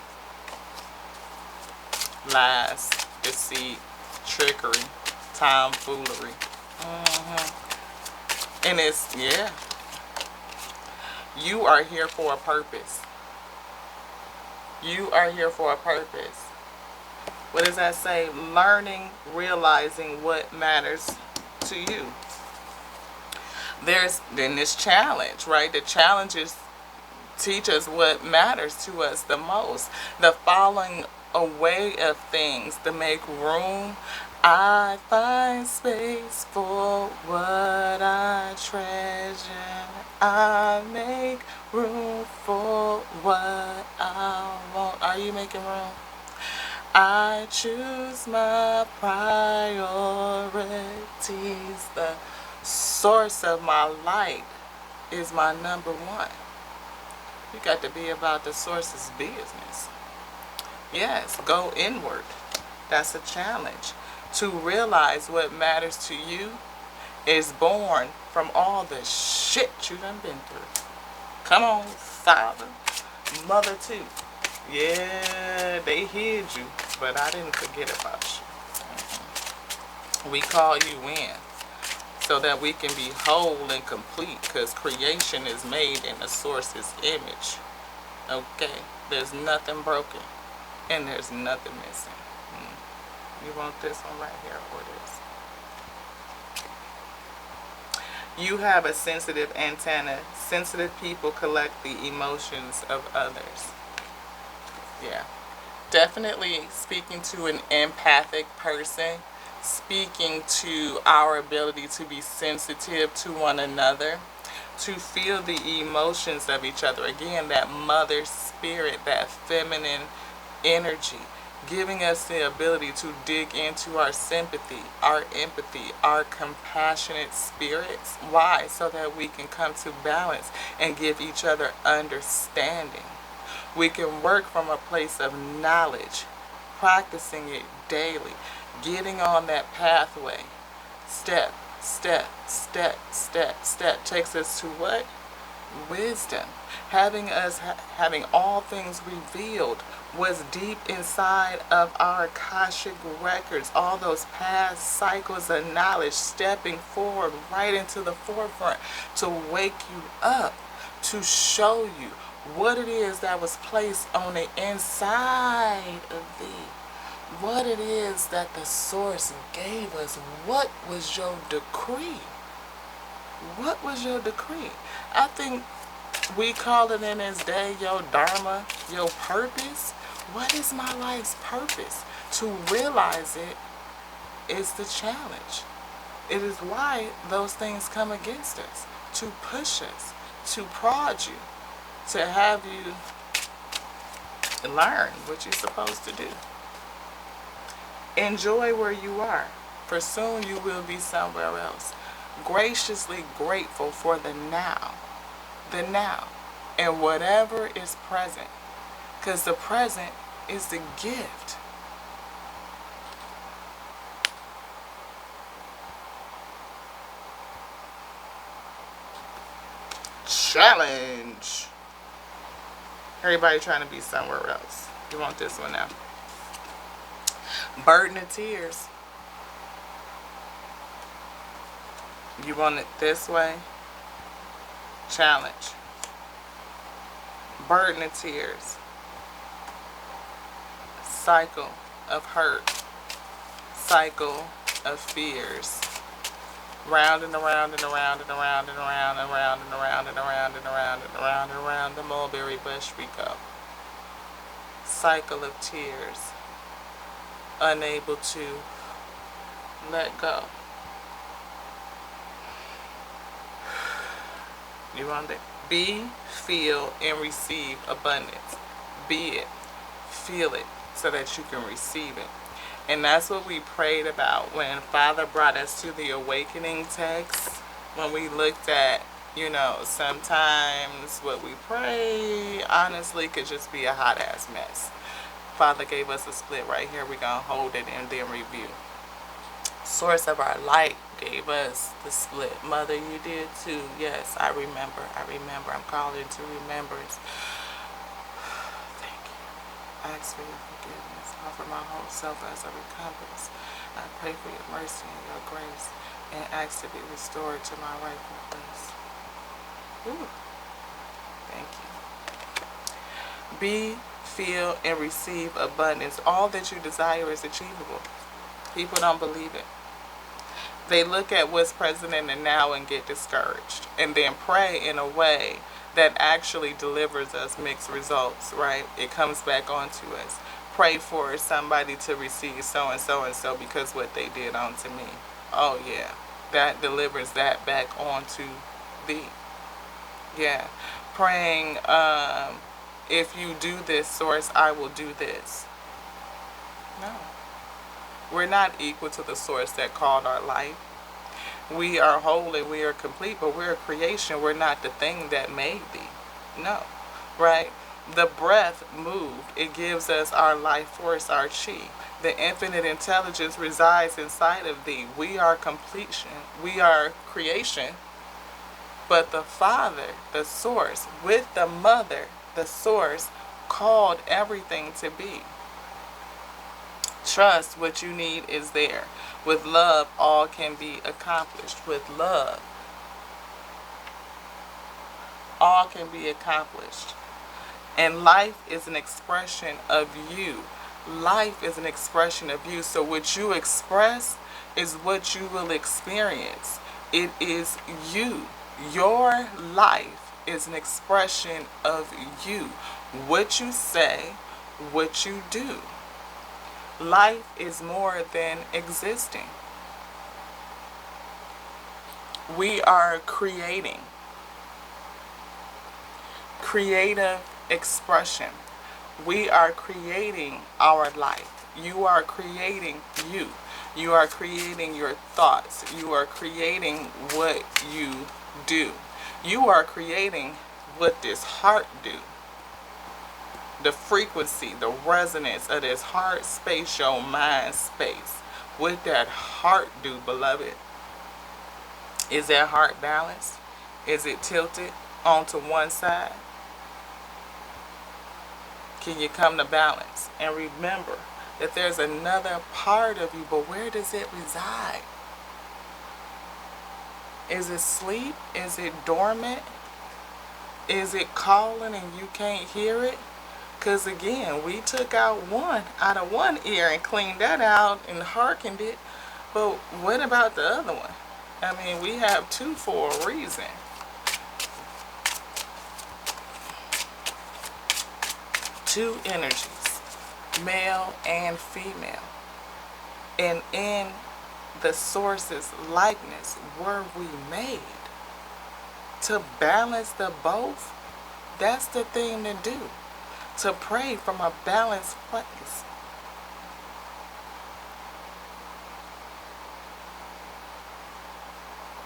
Lies, deceit, trickery, tomfoolery. And it's, yeah. You are here for a purpose. You are here for a purpose. What does that say? Learning, realizing what matters to you. There's then this challenge, right? The challenges teach us what matters to us the most. The falling away of things to make room. I find space for what I treasure. I make room for what I want. Are you making room? I choose my priorities. The source of my light is my number one. You got to be about the source's business. Yes, go inward. That's a challenge. To realize what matters to you is born from all the shit you done been through. Come on, father, mother too. Yeah, they hid you, but I didn't forget about you. We call you in so that we can be whole and complete, because creation is made in the source's image. Okay, there's nothing broken and there's nothing missing. You want this one right here or this? You have a sensitive antenna. Sensitive people collect the emotions of others. Yeah, definitely speaking to an empathic person, speaking to our ability to be sensitive to one another, to feel the emotions of each other. Again, that mother spirit, that feminine energy, giving us the ability to dig into our sympathy, our empathy, our compassionate spirits. Why? So that we can come to balance and give each other understanding. We can work from a place of knowledge, practicing it daily, getting on that pathway. Step, step, step, step, step takes us to what? Wisdom. Having all things revealed was deep inside of our Akashic records, all those past cycles of knowledge, stepping forward right into the forefront to wake you up, to show you what it is that was placed on the inside of thee, what it is that the source gave us. What was your decree? What was your decree? I think we call it in this day your dharma, your purpose. What is my life's purpose? To realize it is the challenge. It is why those things come against us, to push us, to prod you, to have you learn what you're supposed to do. Enjoy where you are, for soon you will be somewhere else. Graciously grateful for the now, and whatever is present, because the present is the gift. Challenge. Everybody trying to be somewhere else. You want this one now? Burden of tears. You want it this way? Challenge. Burden of tears. Cycle of hurt. Cycle of fears. Round and around and around and around and around and around and around and around and around and around and around the mulberry bush we go. Cycle of tears, unable to let go. You want it? Be, feel, and receive abundance. Be it, feel it, so that you can receive it. And that's what we prayed about when Father brought us to the awakening text. When we looked at, sometimes what we pray honestly could just be a hot ass mess. Father gave us a split right here. We're going to hold it and then review. Source of our light gave us the split. Mother, you did too. Yes, I remember. I'm calling to remembrance. Thank you. I ask for your forgiveness. Offer my whole self as a recompense. I pray for your mercy and your grace, and ask to be restored to my rightful place. Ooh. Thank you. Be, feel, and receive abundance. All that you desire is achievable. People don't believe it. They look at what's present in the now and get discouraged, and then pray in a way that actually delivers us mixed results, right? It comes back onto us. Pray for somebody to receive so and so and so because what they did onto me. Oh yeah, that delivers that back onto thee. Yeah, praying, if you do this, source, I will do this. No. We're not equal to the source that called our life. We are whole and we are complete, but we're a creation. We're not the thing that made thee. No, right? The breath moved. It gives us our life force, our chi. The infinite intelligence resides inside of thee. We are completion. We are creation. But the Father, the source, with the mother, the source, called everything to be. Trust what you need is there. With love, all can be accomplished. With love, all can be accomplished. And life is an expression of you. Life is an expression of you. So what you express is what you will experience. It is you. Your life is an expression of you. What you say, what you do. Life is more than existing. We are creating. Creative expression. We are creating our life. You are creating you. You are creating your thoughts. You are creating what you do. You are creating what this heart do. The frequency, the resonance of this heart space, your mind space. What that heart do, beloved? Is that heart balanced? Is it tilted onto one side? Can you come to balance? And remember that there's another part of you, but where does it reside? Is it asleep? Is it dormant? Is it calling and you can't hear it? Because again, we took out one out of one ear and cleaned that out and hearkened it. But what about the other one? I mean, we have two for a reason. Two energies, male and female. And in the source's likeness were we made. To balance the both, that's the thing to do. To pray from a balanced place.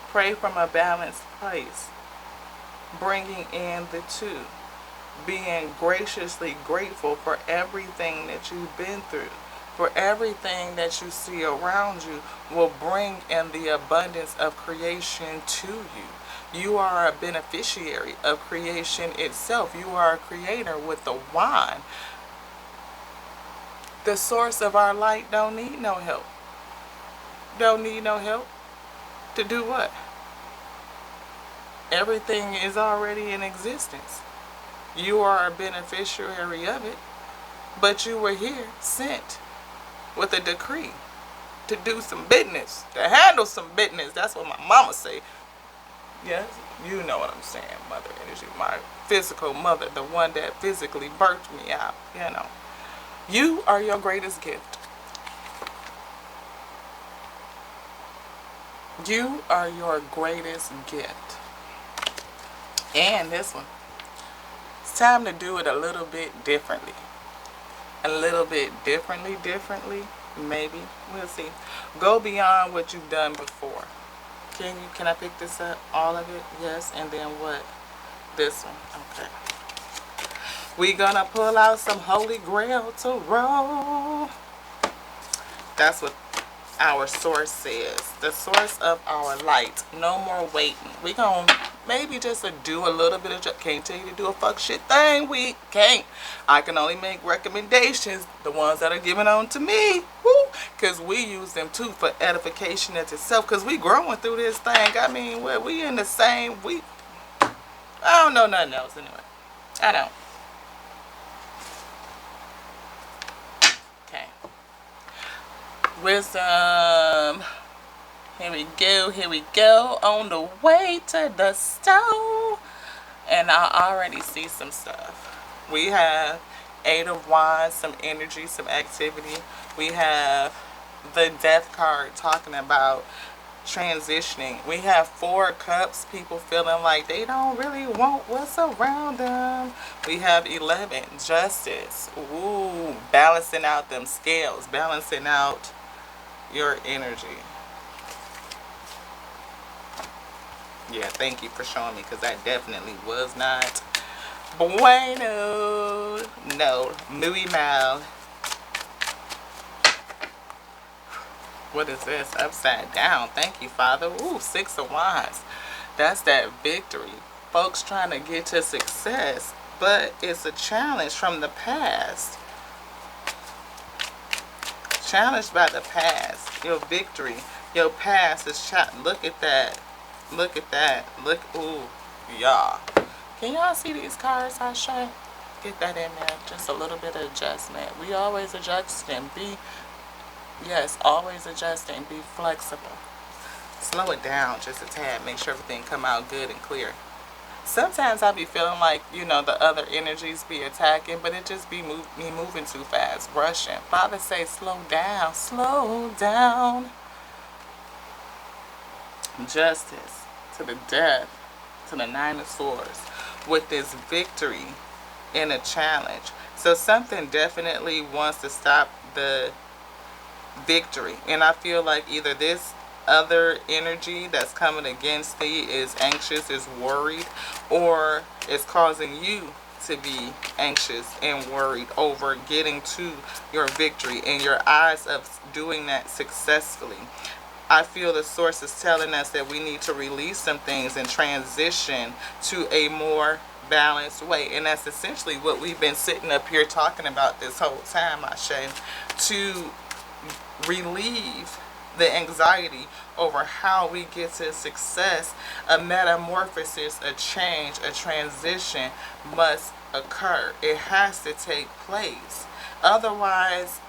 Pray from a balanced place. Bringing in the two. Being graciously grateful for everything that you've been through. For everything that you see around you will bring in the abundance of creation to you. You are a beneficiary of creation itself. You are a creator with the wand. The source of our light don't need no help. Don't need no help. To do what? Everything is already in existence. You are a beneficiary of it. But you were here sent with a decree to do some business, to handle some business. That's what my mama say. Yes, you know what I'm saying, mother energy. My physical mother, the one that physically birthed me out, you know. You are your greatest gift. You are your greatest gift. And this one, it's time to do it a little bit differently. A little bit differently, maybe. We'll see. Go beyond what you've done before. Can I pick this up? All of it? Yes. And then what? This one. Okay. We gonna pull out some Holy Grail to roll. That's what our source says. The source of our light. No more waiting. We gonna maybe just do a little bit of, can't tell you to do a fuck shit thing. We can't. I can only make recommendations, the ones that are given on to me. Woo! Because we use them too for edification as itself. Because we growing through this thing. I mean, we in the same, I don't know nothing else anyway. I don't. Okay. Wisdom. Here we go. On the way to the stove. And I already see some stuff. We have 8 of Wands, some energy, some activity. We have the Death card talking about transitioning. We have 4 cups, people feeling like they don't really want what's around them. We have 11, justice. Ooh, balancing out them scales, balancing out your energy. Yeah, thank you for showing me, because that definitely was not bueno. No, muy mal. What is this? Upside down. Thank you, Father. Ooh, 6 of Wands. That's that victory. Folks trying to get to success, but it's a challenge from the past. Challenged by the past. Your victory. Your past is challenged. Look at that. Look at that. Look. Ooh, y'all. Can y'all see these cards I show? Get that in there. Just a little bit of adjustment. We always adjust and be... Yes, always adjust and be flexible. Slow it down just a tad. Make sure everything come out good and clear. Sometimes I be feeling like, you know, the other energies be attacking, but it just be me moving too fast, rushing. Father say, slow down, slow down. Justice to the death, to the 9 of Swords, with this victory in a challenge. So something definitely wants to stop the victory, and I feel like either this other energy that's coming against thee is anxious, is worried, or is causing you to be anxious and worried over getting to your victory, and your eyes of doing that successfully. I feel the source is telling us that we need to release some things and transition to a more balanced way. And that's essentially what we've been sitting up here talking about this whole time, Ashe. To relieve the anxiety over how we get to success, a metamorphosis, a change, a transition must occur. It has to take place. Otherwise,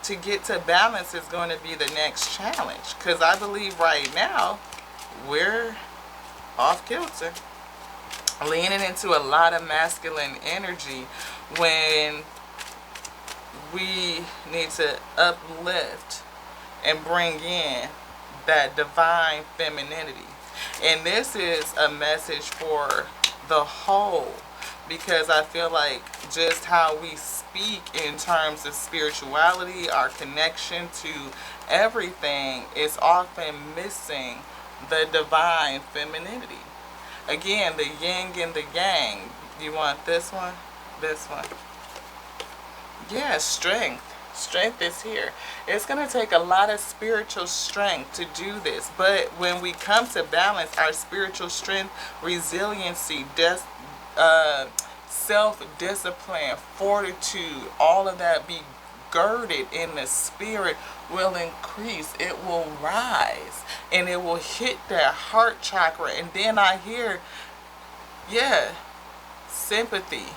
to get to balance is going to be the next challenge. Because I believe right now, we're off kilter. Leaning into a lot of masculine energy when we need to uplift and bring in that divine femininity. And this is a message for the whole, because I feel like just how we speak in terms of spirituality, our connection to everything, is often missing the divine femininity. Again, the yin and the yang. You want this one? This one. Yeah, strength. Strength is here. It's going to take a lot of spiritual strength to do this. But when we come to balance our spiritual strength, resiliency, self-discipline, fortitude, all of that be girded in the spirit will increase. It will rise. And it will hit that heart chakra. And then I hear, yeah, sympathy.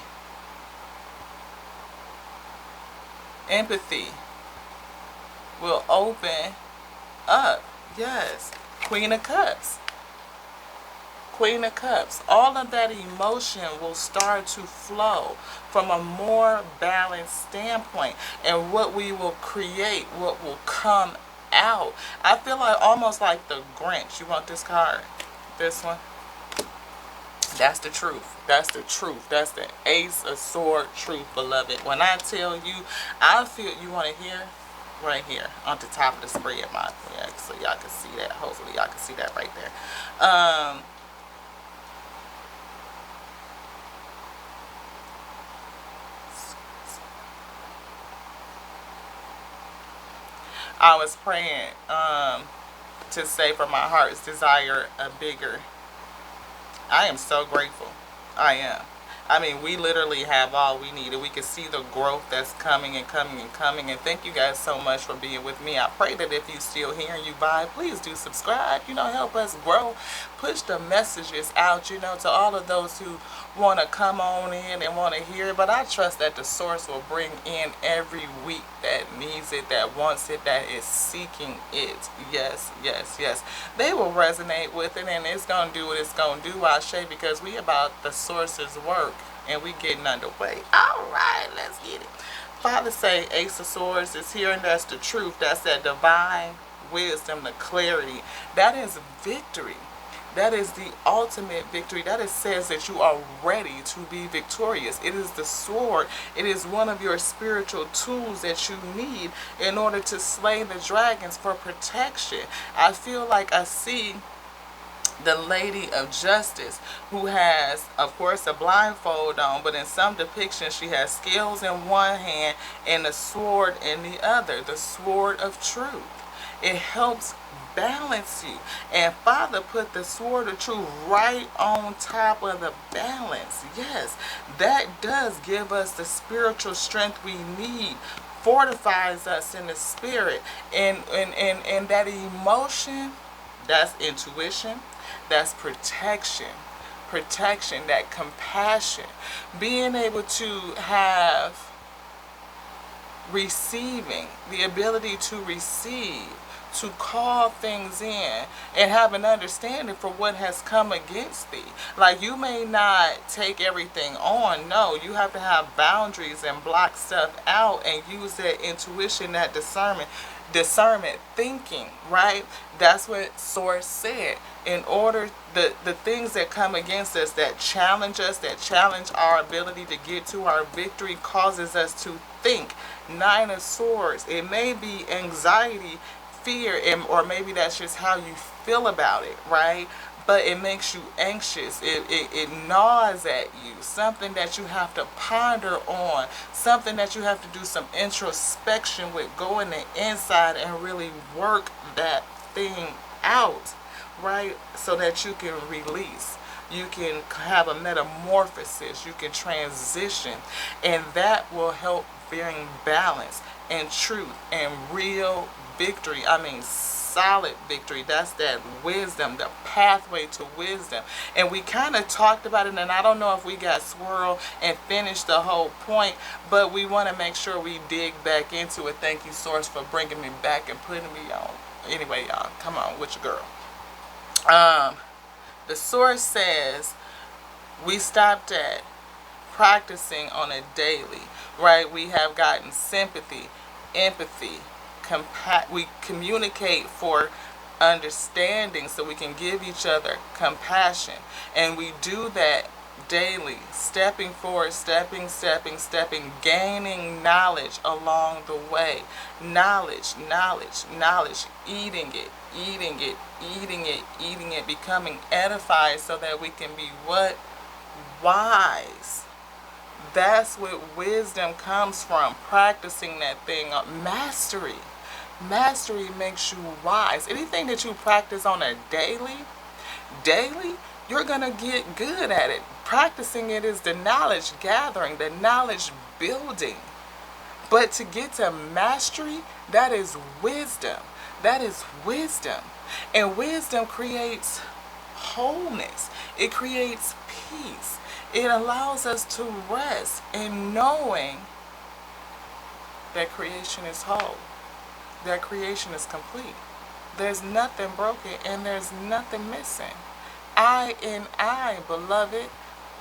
Empathy will open up. Yes. Queen of Cups. Queen of Cups. All of that emotion will start to flow from a more balanced standpoint. And what we will create, what will come out. I feel like almost like the Grinch. You want this card? This one? That's the truth. That's the truth. That's the Ace of Sword truth, beloved. When I tell you, I feel, you want to hear? Right here on the top of the spread, yeah, so y'all can see that. Hopefully y'all can see that right there. I was praying to say for my heart's desire a bigger. I am so grateful. I am. I mean, we literally have all we need, and we can see the growth that's coming and coming and coming. And thank you guys so much for being with me. I pray that if you still here and you vibe, please do subscribe. You know, help us grow. Push the messages out, you know, to all of those who want to come on in and want to hear it. But I trust that the source will bring in every week that needs it, that wants it, that is seeking it. Yes, yes, yes. They will resonate with it, and it's going to do what it's going to do, Ashe, because we about the source's work, and we getting underway. All right, let's get it. Father say Ace of Swords is here, and that's the truth. That's that divine wisdom, the clarity. That is victory. That is the ultimate victory. That it says that you are ready to be victorious. It is the sword. It is one of your spiritual tools that you need in order to slay the dragons for protection. I feel like I see the Lady of Justice, who has, of course, a blindfold on, but in some depictions she has scales in one hand and a sword in the other, the sword of truth. It helps balance you. And Father put the sword of truth right on top of the balance. Yes, that does give us the spiritual strength we need, fortifies us in the spirit. And that emotion, that's intuition, that's protection. Protection, that compassion. Being able to have receiving, the ability to receive, to call things in and have an understanding for what has come against thee. Like, you may not take everything on. No, you have to have boundaries and block stuff out and use that intuition, that discernment thinking, right? That's what Source said. In order, the things that come against us, that challenge us, that challenge our ability to get to our victory, causes us to think. Nine of Swords. It may be anxiety, fear, or maybe that's just how you feel about it, right? But it makes you anxious. It gnaws at you. Something that you have to ponder on. Something that you have to do some introspection with. Go in the inside and really work that thing out, right? So that you can release. You can have a metamorphosis. You can transition. And that will help bring balance and truth and real victory. I mean, solid victory. That's that wisdom, the pathway to wisdom. And we kind of talked about it, and I don't know if we got swirled and finished the whole point, but we want to make sure we dig back into it. Thank you, Source, for bringing me back and putting me on. Anyway, y'all, come on with your girl. The Source says we stopped at practicing on a daily, right? We have gotten sympathy, empathy, we communicate for understanding so we can give each other compassion. And we do that daily, stepping forward, stepping, gaining knowledge along the way. Knowledge, eating it, becoming edified so that we can be what? Wise. That's what wisdom comes from, practicing that thing. Mastery. Mastery makes you wise. Anything that you practice on a daily, you're going to get good at it. Practicing it is the knowledge gathering, the knowledge building. But to get to mastery, that is wisdom. That is wisdom. And wisdom creates wholeness. It creates peace. It allows us to rest in knowing that creation is whole, that creation is complete. There's nothing broken and there's nothing missing. I and I, beloved,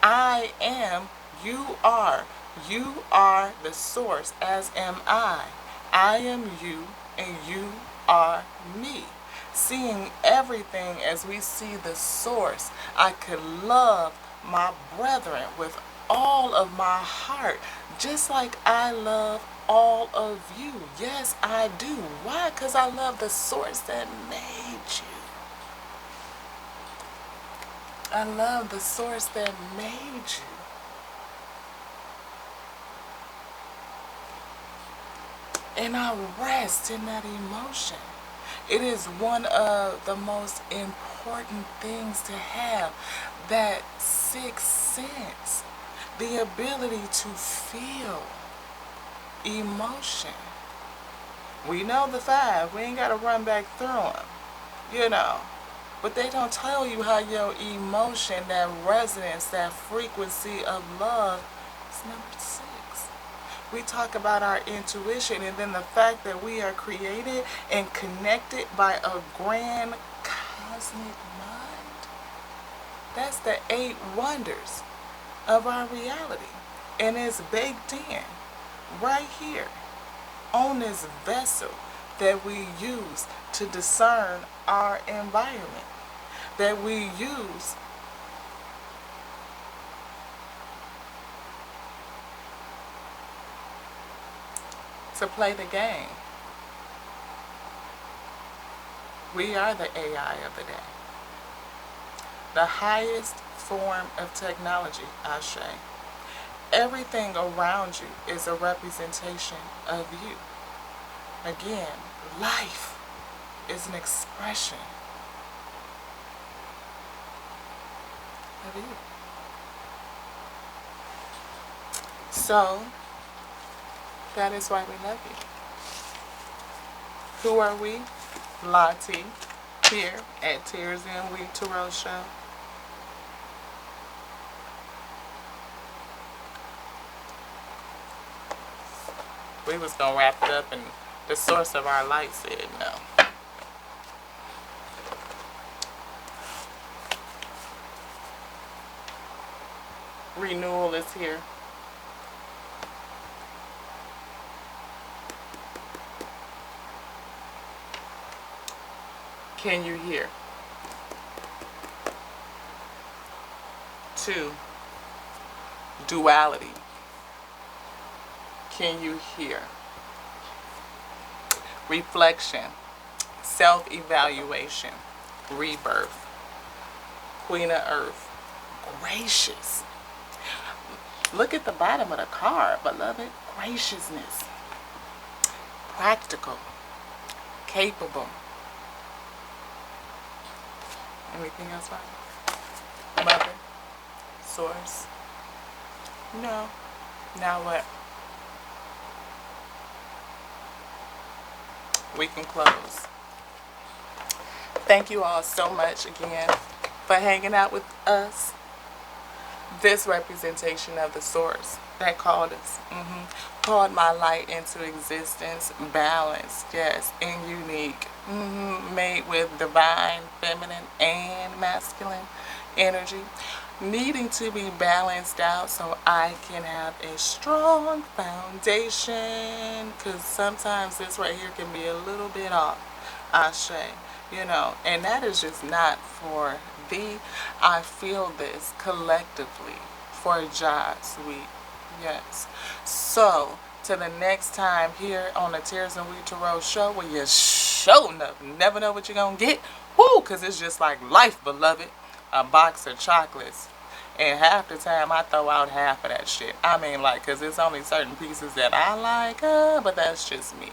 I am, you are. You are the source, as am I. I am you and you are me. Seeing everything as we see the source, I could love my brethren with all of my heart, just like I love all of you. Yes, I do. Why? Because I love the source that made you. I love the source that made you. And I rest in that emotion. It is one of the most important things to have, that sixth sense, the ability to feel emotion. We know the five. We ain't got to run back through them, you know. But they don't tell you how your emotion, that resonance, that frequency of love is number 6. We talk about our intuition, and then the fact that we are created and connected by a grand cosmic mind. That's the 8 wonders of our reality. And it's baked in right here on this vessel that we use to discern our environment, that we use to play the game. We are the AI of the day. The highest form of technology, Ashe. Everything around you is a representation of you. Again, life is an expression of you. So, that is why we love you. Who are we? Lottie, here at Tears in Week Tarot Show. We was going to wrap it up, and the source of our light said no. Renewal is here. Can you hear? 2, duality. Can you hear? Reflection, self-evaluation, rebirth, Queen of Earth, gracious. Look at the bottom of the card, beloved. Graciousness, practical, capable. Anything else, right? Mother, source. No. Now what? We can close. Thank you all so much again for hanging out with us. This representation of the source that called us, called my light into existence, balanced, yes, and unique, made with divine, feminine, and masculine energy, needing to be balanced out so I can have a strong foundation, because sometimes this right here can be a little bit off, Ashe, you know, and that is just not for thee. I feel this collectively for Jah Sweet, yes. So, to the next time here on the Tears and Weed Tarot Show, where you sure never know what you're going to get, because it's just like life, beloved. A box of chocolates, and half the time I throw out half of that shit. I mean, like, because it's only certain pieces that I like, but that's just me.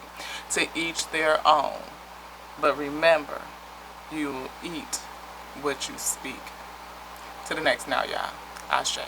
To each their own. But remember, you eat what you speak. To the next now, y'all. Ashe.